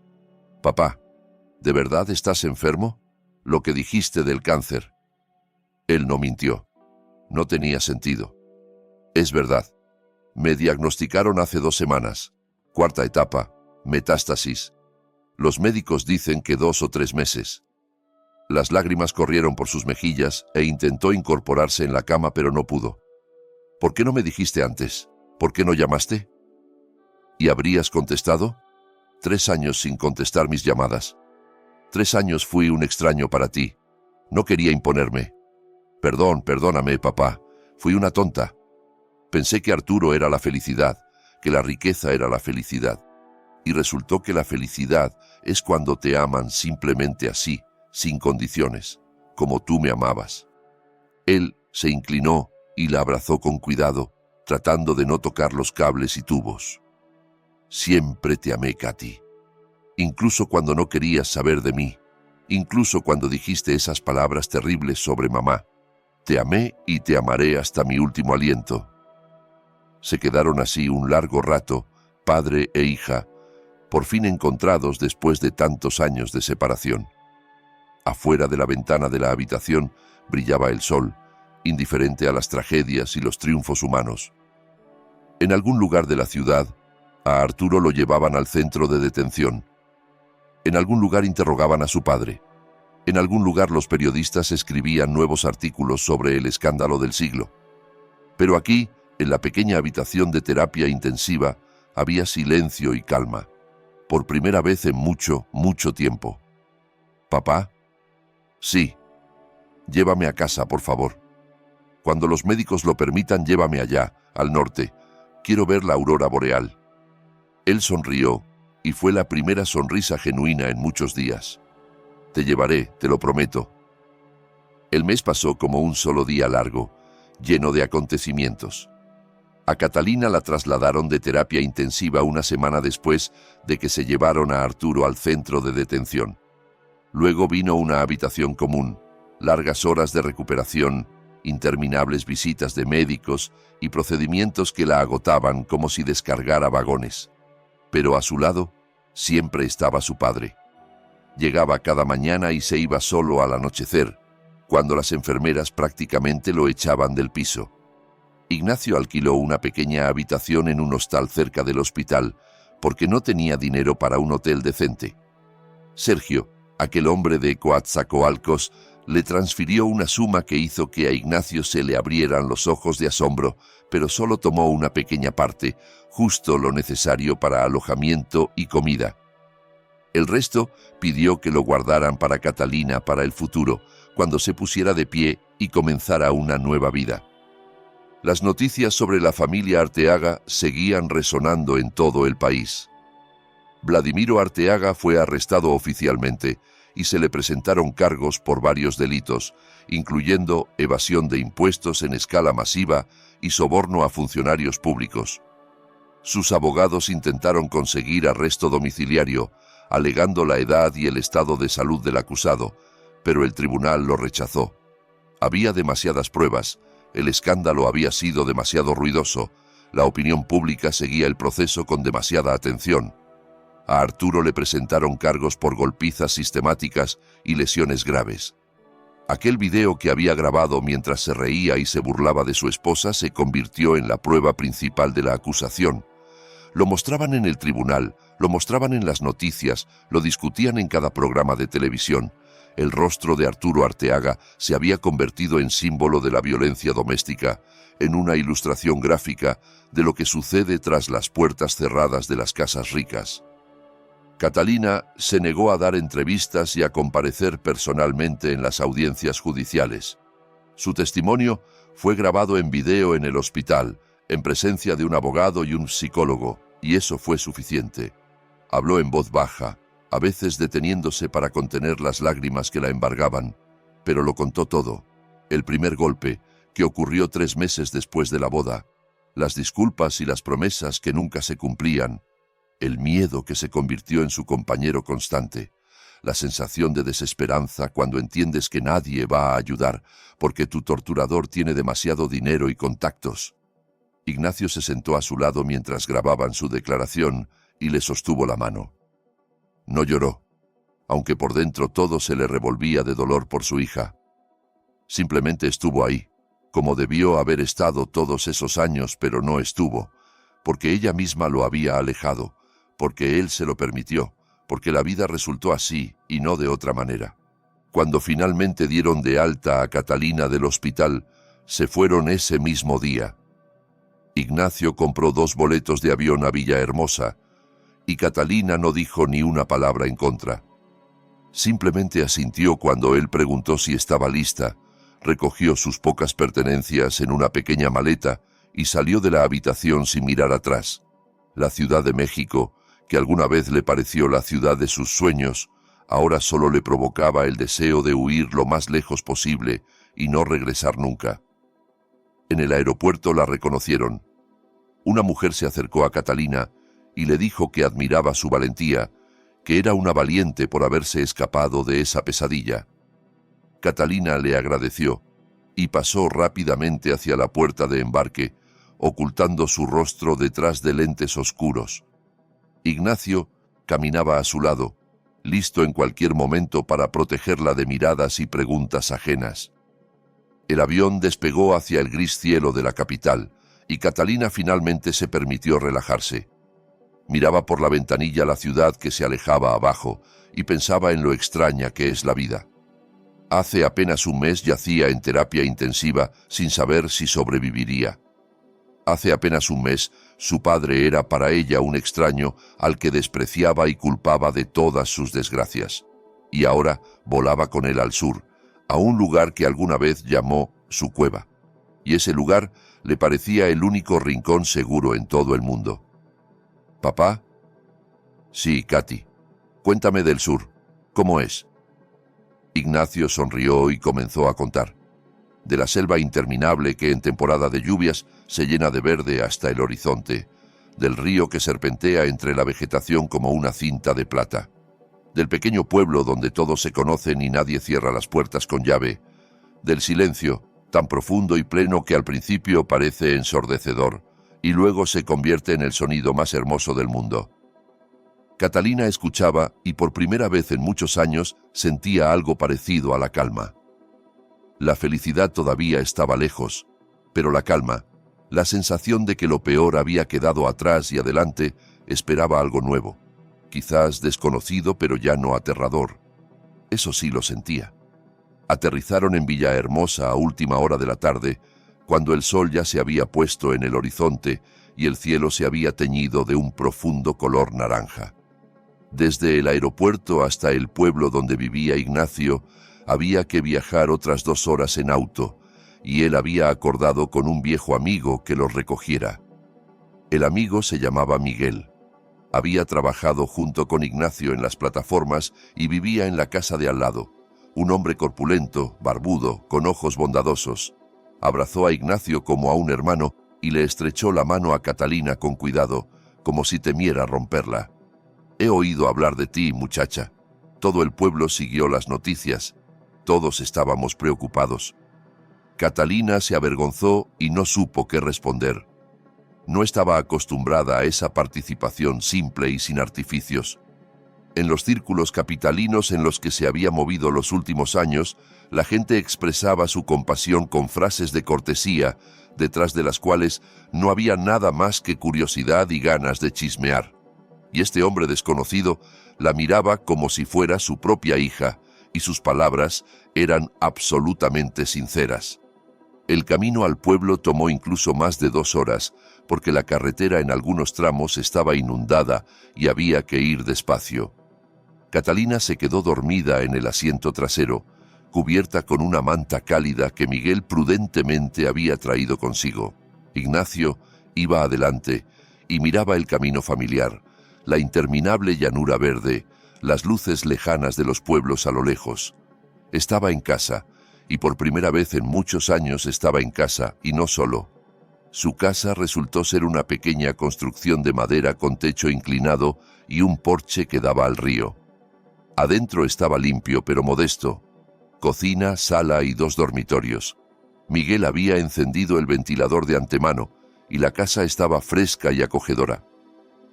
«Papá, ¿de verdad estás enfermo? Lo que dijiste del cáncer». Él no mintió. No tenía sentido. «Es verdad. Me diagnosticaron hace 2 semanas. 4ª etapa, metástasis. Los médicos dicen que 2 o 3 meses». Las lágrimas corrieron por sus mejillas e intentó incorporarse en la cama, pero no pudo. «¿Por qué no me dijiste antes? ¿Por qué no llamaste?» «¿Y habrías contestado?» 3 años sin contestar mis llamadas. 3 años fui un extraño para ti. No quería imponerme. Perdóname, papá. Fui una tonta. Pensé que Arturo era la felicidad, que la riqueza era la felicidad. Y resultó que la felicidad es cuando te aman simplemente así, sin condiciones, como tú me amabas». Él se inclinó y la abrazó con cuidado, tratando de no tocar los cables y tubos. «Siempre te amé, Katy. Incluso cuando no querías saber de mí, incluso cuando dijiste esas palabras terribles sobre mamá. Te amé y te amaré hasta mi último aliento». Se quedaron así un largo rato, padre e hija, por fin encontrados después de tantos años de separación. Afuera de la ventana de la habitación brillaba el sol, indiferente a las tragedias y los triunfos humanos. En algún lugar de la ciudad, a Arturo lo llevaban al centro de detención. En algún lugar interrogaban a su padre. En algún lugar los periodistas escribían nuevos artículos sobre el escándalo del siglo. Pero aquí, en la pequeña habitación de terapia intensiva, había silencio y calma. Por primera vez en mucho, mucho tiempo. «¿Papá?» «Sí. Llévame a casa, por favor. Cuando los médicos lo permitan, llévame allá, al norte. Quiero ver la aurora boreal». Él sonrió, y fue la primera sonrisa genuina en muchos días. «Te llevaré, te lo prometo». El mes pasó como un solo día largo, lleno de acontecimientos. A Catalina la trasladaron de terapia intensiva una semana después de que se llevaron a Arturo al centro de detención. Luego vino una habitación común, largas horas de recuperación, interminables visitas de médicos y procedimientos que la agotaban como si descargara vagones. Pero a su lado siempre estaba su padre. Llegaba cada mañana y se iba solo al anochecer, cuando las enfermeras prácticamente lo echaban del piso. Ignacio alquiló una pequeña habitación en un hostal cerca del hospital, porque no tenía dinero para un hotel decente. Sergio, aquel hombre de Coatzacoalcos, le transfirió una suma que hizo que a Ignacio se le abrieran los ojos de asombro, pero solo tomó una pequeña parte, justo lo necesario para alojamiento y comida. El resto pidió que lo guardaran para Catalina para el futuro, cuando se pusiera de pie y comenzara una nueva vida. Las noticias sobre la familia Arteaga seguían resonando en todo el país. Vladimiro Arteaga fue arrestado oficialmente y se le presentaron cargos por varios delitos, incluyendo evasión de impuestos en escala masiva y soborno a funcionarios públicos. Sus abogados intentaron conseguir arresto domiciliario, alegando la edad y el estado de salud del acusado, pero el tribunal lo rechazó. Había demasiadas pruebas, el escándalo había sido demasiado ruidoso, la opinión pública seguía el proceso con demasiada atención. A Arturo le presentaron cargos por golpizas sistemáticas y lesiones graves. Aquel video que había grabado mientras se reía y se burlaba de su esposa se convirtió en la prueba principal de la acusación. Lo mostraban en el tribunal, lo mostraban en las noticias, lo discutían en cada programa de televisión. El rostro de Arturo Arteaga se había convertido en símbolo de la violencia doméstica, en una ilustración gráfica de lo que sucede tras las puertas cerradas de las casas ricas. Catalina se negó a dar entrevistas y a comparecer personalmente en las audiencias judiciales. Su testimonio fue grabado en video en el hospital, en presencia de un abogado y un psicólogo, y eso fue suficiente. Habló en voz baja, a veces deteniéndose para contener las lágrimas que la embargaban, pero lo contó todo. El primer golpe, que ocurrió 3 meses después de la boda, las disculpas y las promesas que nunca se cumplían, el miedo que se convirtió en su compañero constante, la sensación de desesperanza cuando entiendes que nadie va a ayudar porque tu torturador tiene demasiado dinero y contactos. Ignacio se sentó a su lado mientras grababan su declaración y le sostuvo la mano. No lloró, aunque por dentro todo se le revolvía de dolor por su hija. Simplemente estuvo ahí, como debió haber estado todos esos años, pero no estuvo, porque ella misma lo había alejado, porque él se lo permitió, porque la vida resultó así y no de otra manera. Cuando finalmente dieron de alta a Catalina del hospital, se fueron ese mismo día. Ignacio compró 2 boletos de avión a Villahermosa, y Catalina no dijo ni una palabra en contra. Simplemente asintió cuando él preguntó si estaba lista, recogió sus pocas pertenencias en una pequeña maleta y salió de la habitación sin mirar atrás. La Ciudad de México, que alguna vez le pareció la ciudad de sus sueños, ahora solo le provocaba el deseo de huir lo más lejos posible y no regresar nunca. En el aeropuerto la reconocieron. Una mujer se acercó a Catalina y le dijo que admiraba su valentía, que era una valiente por haberse escapado de esa pesadilla. Catalina le agradeció y pasó rápidamente hacia la puerta de embarque, ocultando su rostro detrás de lentes oscuros. Ignacio caminaba a su lado, listo en cualquier momento para protegerla de miradas y preguntas ajenas. El avión despegó hacia el gris cielo de la capital, y Catalina finalmente se permitió relajarse. Miraba por la ventanilla la ciudad que se alejaba abajo y pensaba en lo extraña que es la vida. Hace apenas un mes yacía en terapia intensiva sin saber si sobreviviría. Hace apenas un mes su padre era para ella un extraño al que despreciaba y culpaba de todas sus desgracias. Y ahora volaba con él al sur, a un lugar que alguna vez llamó su cueva. Y ese lugar le parecía el único rincón seguro en todo el mundo. ¿Papá? Sí, Katy. Cuéntame del sur. ¿Cómo es? Ignacio sonrió y comenzó a contar. De la selva interminable que en temporada de lluvias se llena de verde hasta el horizonte, del río que serpentea entre la vegetación como una cinta de plata, del pequeño pueblo donde todos se conocen y nadie cierra las puertas con llave, del silencio, tan profundo y pleno que al principio parece ensordecedor, y luego se convierte en el sonido más hermoso del mundo. Catalina escuchaba y por primera vez en muchos años sentía algo parecido a la calma. La felicidad todavía estaba lejos, pero la calma, la sensación de que lo peor había quedado atrás y adelante, esperaba algo nuevo, quizás desconocido pero ya no aterrador. Eso sí lo sentía. Aterrizaron en Villahermosa a última hora de la tarde, cuando el sol ya se había puesto en el horizonte y el cielo se había teñido de un profundo color naranja. Desde el aeropuerto hasta el pueblo donde vivía Ignacio, había que viajar otras 2 horas en auto, y él había acordado con un viejo amigo que los recogiera. El amigo se llamaba Miguel. Había trabajado junto con Ignacio en las plataformas y vivía en la casa de al lado. Un hombre corpulento, barbudo, con ojos bondadosos. Abrazó a Ignacio como a un hermano y le estrechó la mano a Catalina con cuidado, como si temiera romperla. He oído hablar de ti, muchacha. Todo el pueblo siguió las noticias. Todos estábamos preocupados. Catalina se avergonzó y no supo qué responder. No estaba acostumbrada a esa participación simple y sin artificios. En los círculos capitalinos en los que se había movido los últimos años, la gente expresaba su compasión con frases de cortesía, detrás de las cuales no había nada más que curiosidad y ganas de chismear. Y este hombre desconocido la miraba como si fuera su propia hija, y sus palabras eran absolutamente sinceras. El camino al pueblo tomó incluso más de 2 horas, porque la carretera en algunos tramos estaba inundada y había que ir despacio. Catalina se quedó dormida en el asiento trasero, cubierta con una manta cálida que Miguel prudentemente había traído consigo. Ignacio iba adelante y miraba el camino familiar, la interminable llanura verde, las luces lejanas de los pueblos a lo lejos. Estaba en casa, y por primera vez en muchos años estaba en casa, y no solo. Su casa resultó ser una pequeña construcción de madera con techo inclinado y un porche que daba al río. Adentro estaba limpio pero modesto. Cocina, sala y 2 dormitorios. Miguel había encendido el ventilador de antemano, y la casa estaba fresca y acogedora.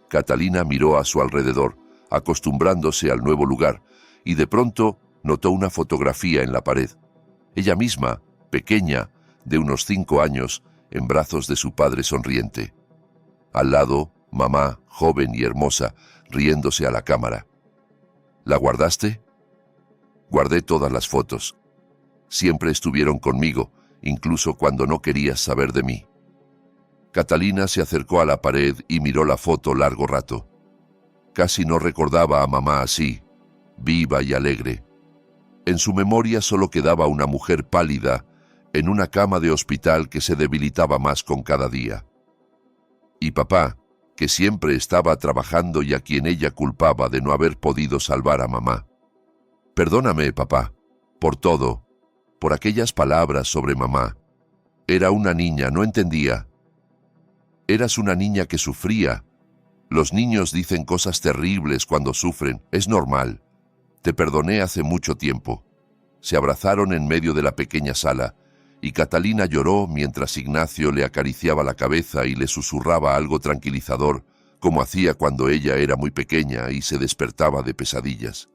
Catalina miró a su alrededor, acostumbrándose al nuevo lugar, y de pronto notó una fotografía en la pared. Ella misma, pequeña, de unos 5 años, en brazos de su padre sonriente. Al lado, mamá, joven y hermosa, riéndose a la cámara. ¿La guardaste? Guardé todas las fotos. Siempre estuvieron conmigo, incluso cuando no querías saber de mí. Catalina se acercó a la pared y miró la foto largo rato. Casi no recordaba a mamá así, viva y alegre. En su memoria solo quedaba una mujer pálida, en una cama de hospital que se debilitaba más con cada día. Y papá, que siempre estaba trabajando y a quien ella culpaba de no haber podido salvar a mamá. Perdóname, papá, por todo, por aquellas palabras sobre mamá. Era una niña, no entendía. Eras una niña que sufría. Los niños dicen cosas terribles cuando sufren, es normal. Te perdoné hace mucho tiempo. Se abrazaron en medio de la pequeña sala, y Catalina lloró mientras Ignacio le acariciaba la cabeza y le susurraba algo tranquilizador, como hacía cuando ella era muy pequeña y se despertaba de pesadillas.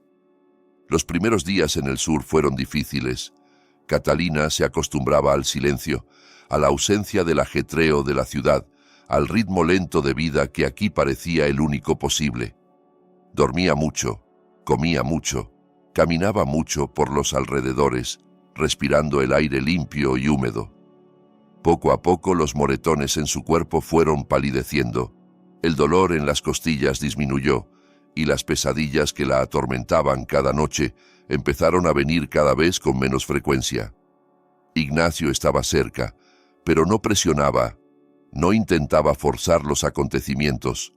Los primeros días en el sur fueron difíciles. Catalina se acostumbraba al silencio, a la ausencia del ajetreo de la ciudad, al ritmo lento de vida que aquí parecía el único posible. Dormía mucho, comía mucho, caminaba mucho por los alrededores, respirando el aire limpio y húmedo. Poco a poco los moretones en su cuerpo fueron palideciendo, el dolor en las costillas disminuyó, y las pesadillas que la atormentaban cada noche empezaron a venir cada vez con menos frecuencia. Ignacio estaba cerca, pero no presionaba, no intentaba forzar los acontecimientos.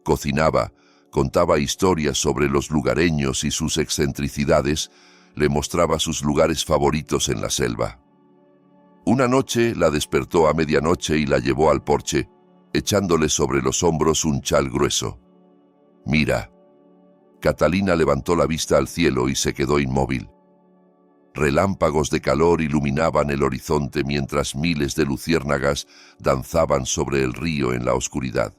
Cocinaba, contaba historias sobre los lugareños y sus excentricidades, le mostraba sus lugares favoritos en la selva. Una noche la despertó a medianoche y la llevó al porche, echándole sobre los hombros un chal grueso. «Mira». Catalina levantó la vista al cielo y se quedó inmóvil. Relámpagos de calor iluminaban el horizonte mientras miles de luciérnagas danzaban sobre el río en la oscuridad.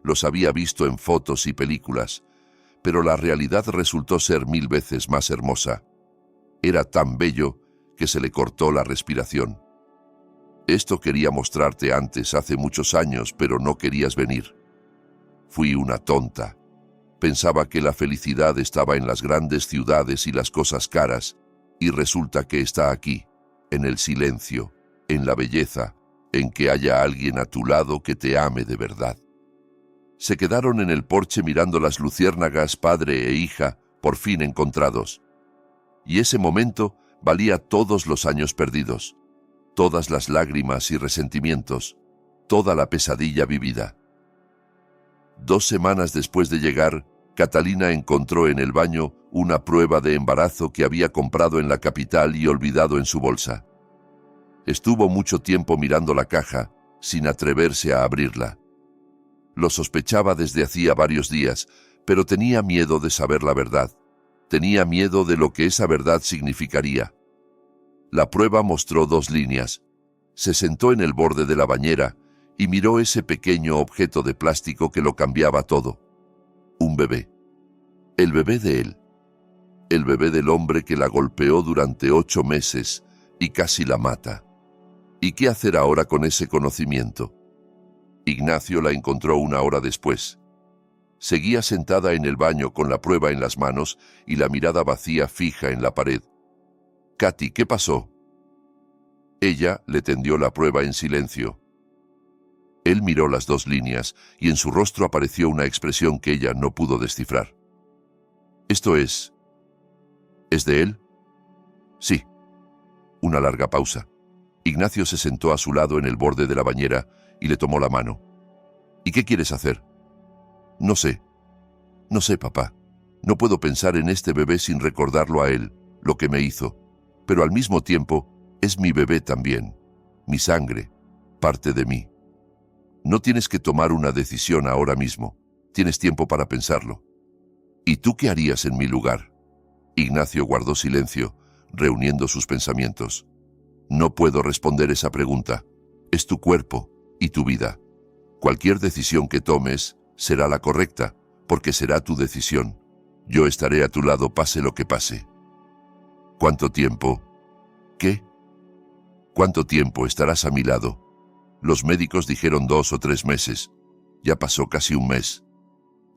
Los había visto en fotos y películas, pero la realidad resultó ser 1000 veces más hermosa. Era tan bello que se le cortó la respiración. Esto quería mostrarte antes, hace muchos años, pero no querías venir. Fui una tonta. Pensaba que la felicidad estaba en las grandes ciudades y las cosas caras, y resulta que está aquí, en el silencio, en la belleza, en que haya alguien a tu lado que te ame de verdad. Se quedaron en el porche mirando las luciérnagas, padre e hija, por fin encontrados. Y ese momento valía todos los años perdidos, todas las lágrimas y resentimientos, toda la pesadilla vivida. 2 semanas después de llegar, Catalina encontró en el baño una prueba de embarazo que había comprado en la capital y olvidado en su bolsa. Estuvo mucho tiempo mirando la caja, sin atreverse a abrirla. Lo sospechaba desde hacía varios días, pero tenía miedo de saber la verdad. Tenía miedo de lo que esa verdad significaría. La prueba mostró 2 líneas. Se sentó en el borde de la bañera y miró ese pequeño objeto de plástico que lo cambiaba todo. Un bebé. El bebé de él. El bebé del hombre que la golpeó durante 8 meses y casi la mata. ¿Y qué hacer ahora con ese conocimiento? Ignacio la encontró 1 hora después. Seguía sentada en el baño con la prueba en las manos y la mirada vacía fija en la pared. «Katy, ¿qué pasó?» Ella le tendió la prueba en silencio. Él miró las 2 líneas y en su rostro apareció una expresión que ella no pudo descifrar. «¿Esto es de él?» «Sí». Una larga pausa. Ignacio se sentó a su lado en el borde de la bañera y le tomó la mano. «¿Y qué quieres hacer?» «No sé. No sé, papá. No puedo pensar en este bebé sin recordarlo a él, lo que me hizo. Pero al mismo tiempo, es mi bebé también. Mi sangre. Parte de mí. No tienes que tomar una decisión ahora mismo. Tienes tiempo para pensarlo. ¿Y tú qué harías en mi lugar?» Ignacio guardó silencio, reuniendo sus pensamientos. «No puedo responder esa pregunta. Es tu cuerpo y tu vida. Cualquier decisión que tomes será la correcta, porque será tu decisión. Yo estaré a tu lado pase lo que pase». «¿Cuánto tiempo?» «¿Qué?» «¿Cuánto tiempo estarás a mi lado?» Los médicos dijeron 2 o 3 meses. Ya pasó casi un mes.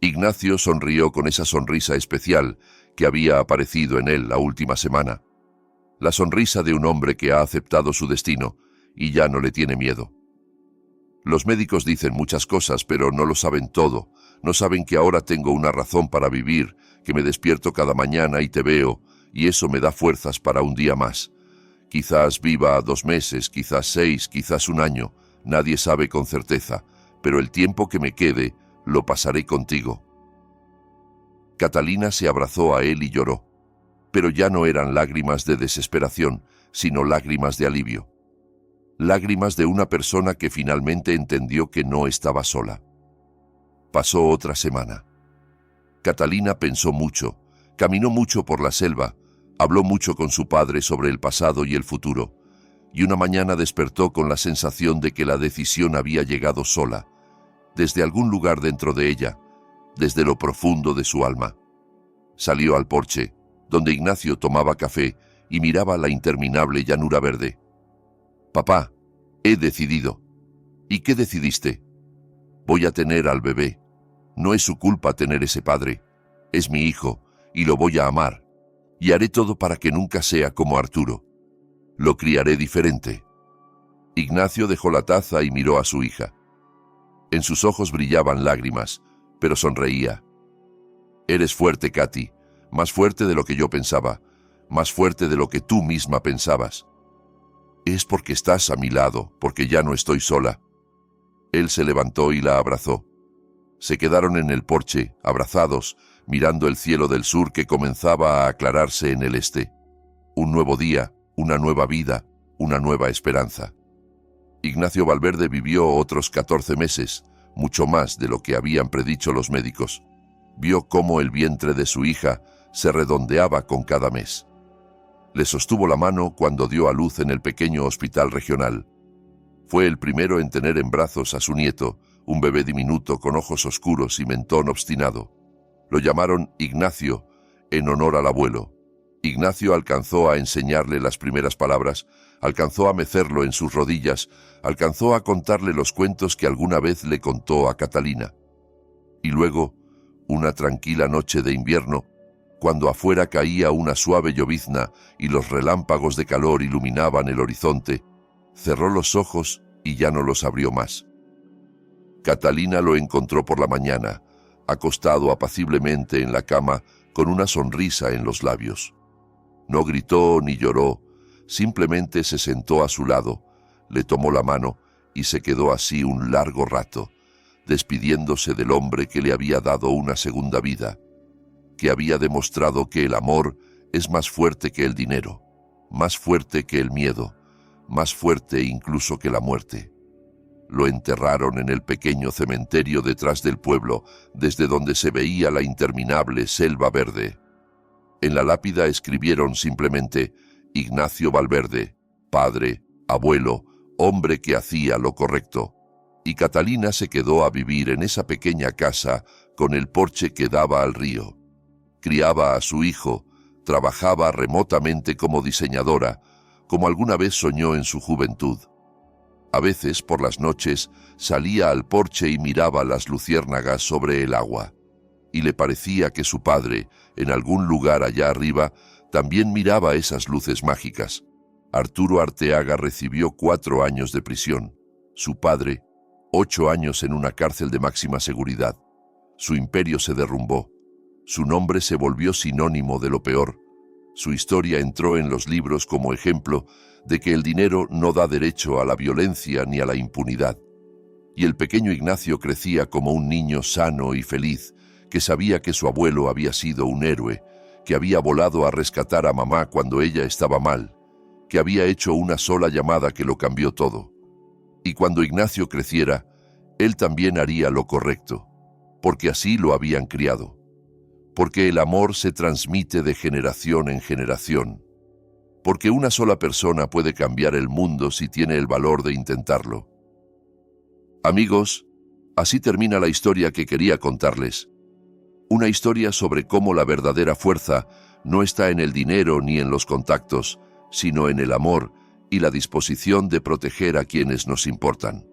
Ignacio sonrió con esa sonrisa especial que había aparecido en él la última semana. La sonrisa de un hombre que ha aceptado su destino y ya no le tiene miedo. Los médicos dicen muchas cosas, pero no lo saben todo. No saben que ahora tengo una razón para vivir, que me despierto cada mañana y te veo, y eso me da fuerzas para un día más. Quizás viva 2 meses, quizás 6, quizás un año. Nadie sabe con certeza, pero el tiempo que me quede lo pasaré contigo». Catalina se abrazó a él y lloró, pero ya no eran lágrimas de desesperación, sino lágrimas de alivio. Lágrimas de una persona que finalmente entendió que no estaba sola. Pasó otra semana. Catalina pensó mucho, caminó mucho por la selva, habló mucho con su padre sobre el pasado y el futuro, y una mañana despertó con la sensación de que la decisión había llegado sola, desde algún lugar dentro de ella, desde lo profundo de su alma. Salió al porche, donde Ignacio tomaba café y miraba la interminable llanura verde. «Papá, he decidido». «¿Y qué decidiste?» «Voy a tener al bebé. No es su culpa tener ese padre. Es mi hijo, y lo voy a amar. Y haré todo para que nunca sea como Arturo. Lo criaré diferente». Ignacio dejó la taza y miró a su hija. En sus ojos brillaban lágrimas, pero sonreía. «Eres fuerte, Katy, más fuerte de lo que yo pensaba, más fuerte de lo que tú misma pensabas. Es porque estás a mi lado, porque ya no estoy sola». Él se levantó y la abrazó. Se quedaron en el porche, abrazados, mirando el cielo del sur que comenzaba a aclararse en el este. Un nuevo día, una nueva vida, una nueva esperanza. Ignacio Valverde vivió otros 14 meses, mucho más de lo que habían predicho los médicos. Vio cómo el vientre de su hija se redondeaba con cada mes. Le sostuvo la mano cuando dio a luz en el pequeño hospital regional. Fue el primero en tener en brazos a su nieto, un bebé diminuto con ojos oscuros y mentón obstinado. Lo llamaron Ignacio, en honor al abuelo. Ignacio alcanzó a enseñarle las primeras palabras, alcanzó a mecerlo en sus rodillas, alcanzó a contarle los cuentos que alguna vez le contó a Catalina. Y luego, una tranquila noche de invierno, cuando afuera caía una suave llovizna y los relámpagos de calor iluminaban el horizonte, cerró los ojos y ya no los abrió más. Catalina lo encontró por la mañana, acostado apaciblemente en la cama con una sonrisa en los labios. No gritó ni lloró, simplemente se sentó a su lado, le tomó la mano y se quedó así un largo rato, despidiéndose del hombre que le había dado una segunda vida, que había demostrado que el amor es más fuerte que el dinero, más fuerte que el miedo, más fuerte incluso que la muerte. Lo enterraron en el pequeño cementerio detrás del pueblo, desde donde se veía la interminable selva verde. En la lápida escribieron simplemente Ignacio Valverde, padre, abuelo, hombre que hacía lo correcto. Y Catalina se quedó a vivir en esa pequeña casa con el porche que daba al río. Criaba a su hijo, trabajaba remotamente como diseñadora, como alguna vez soñó en su juventud. A veces, por las noches, salía al porche y miraba las luciérnagas sobre el agua. y le parecía que su padre, en algún lugar allá arriba, también miraba esas luces mágicas. Arturo Arteaga recibió 4 años de prisión. Su padre, 8 años en una cárcel de máxima seguridad. Su imperio se derrumbó. Su nombre se volvió sinónimo de lo peor. Su historia entró en los libros como ejemplo de que el dinero no da derecho a la violencia ni a la impunidad. Y el pequeño Ignacio crecía como un niño sano y feliz, que sabía que su abuelo había sido un héroe, que había volado a rescatar a mamá cuando ella estaba mal, que había hecho una sola llamada que lo cambió todo. Y cuando Ignacio creciera, él también haría lo correcto, porque así lo habían criado. Porque el amor se transmite de generación en generación. Porque una sola persona puede cambiar el mundo si tiene el valor de intentarlo. Amigos, así termina la historia que quería contarles. Una historia sobre cómo la verdadera fuerza no está en el dinero ni en los contactos, sino en el amor y la disposición de proteger a quienes nos importan.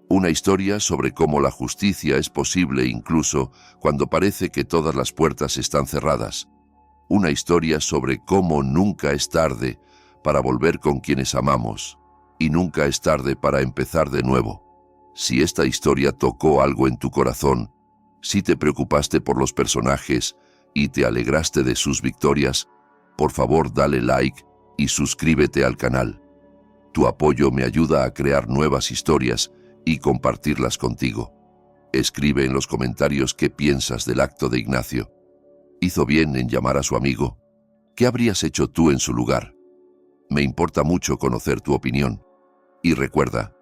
Una historia sobre cómo la justicia es posible incluso cuando parece que todas las puertas están cerradas. Una historia sobre cómo nunca es tarde para volver con quienes amamos y nunca es tarde para empezar de nuevo. Si esta historia tocó algo en tu corazón, si te preocupaste por los personajes y te alegraste de sus victorias, por favor dale like y suscríbete al canal. Tu apoyo me ayuda a crear nuevas historias y compartirlas contigo. Escribe en los comentarios qué piensas del acto de Ignacio. ¿Hizo bien en llamar a su amigo? ¿Qué habrías hecho tú en su lugar? Me importa mucho conocer tu opinión. Y recuerda,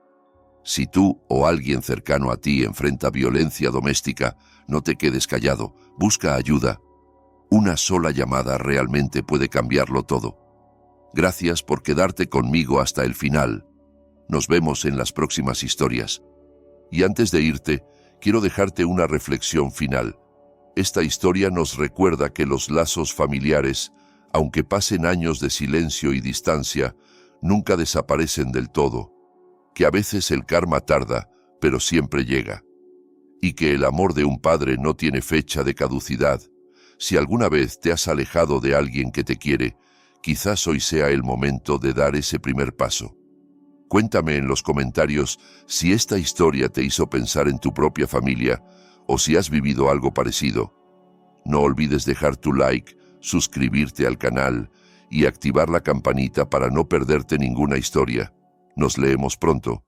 si tú o alguien cercano a ti enfrenta violencia doméstica, no te quedes callado, busca ayuda. Una sola llamada realmente puede cambiarlo todo. Gracias por quedarte conmigo hasta el final. Nos vemos en las próximas historias. Y antes de irte, quiero dejarte una reflexión final. Esta historia nos recuerda que los lazos familiares, aunque pasen años de silencio y distancia, nunca desaparecen del todo. Que a veces el karma tarda, pero siempre llega. Y que el amor de un padre no tiene fecha de caducidad. Si alguna vez te has alejado de alguien que te quiere, quizás hoy sea el momento de dar ese primer paso. Cuéntame en los comentarios si esta historia te hizo pensar en tu propia familia o si has vivido algo parecido. No olvides dejar tu like, suscribirte al canal y activar la campanita para no perderte ninguna historia. Nos leemos pronto.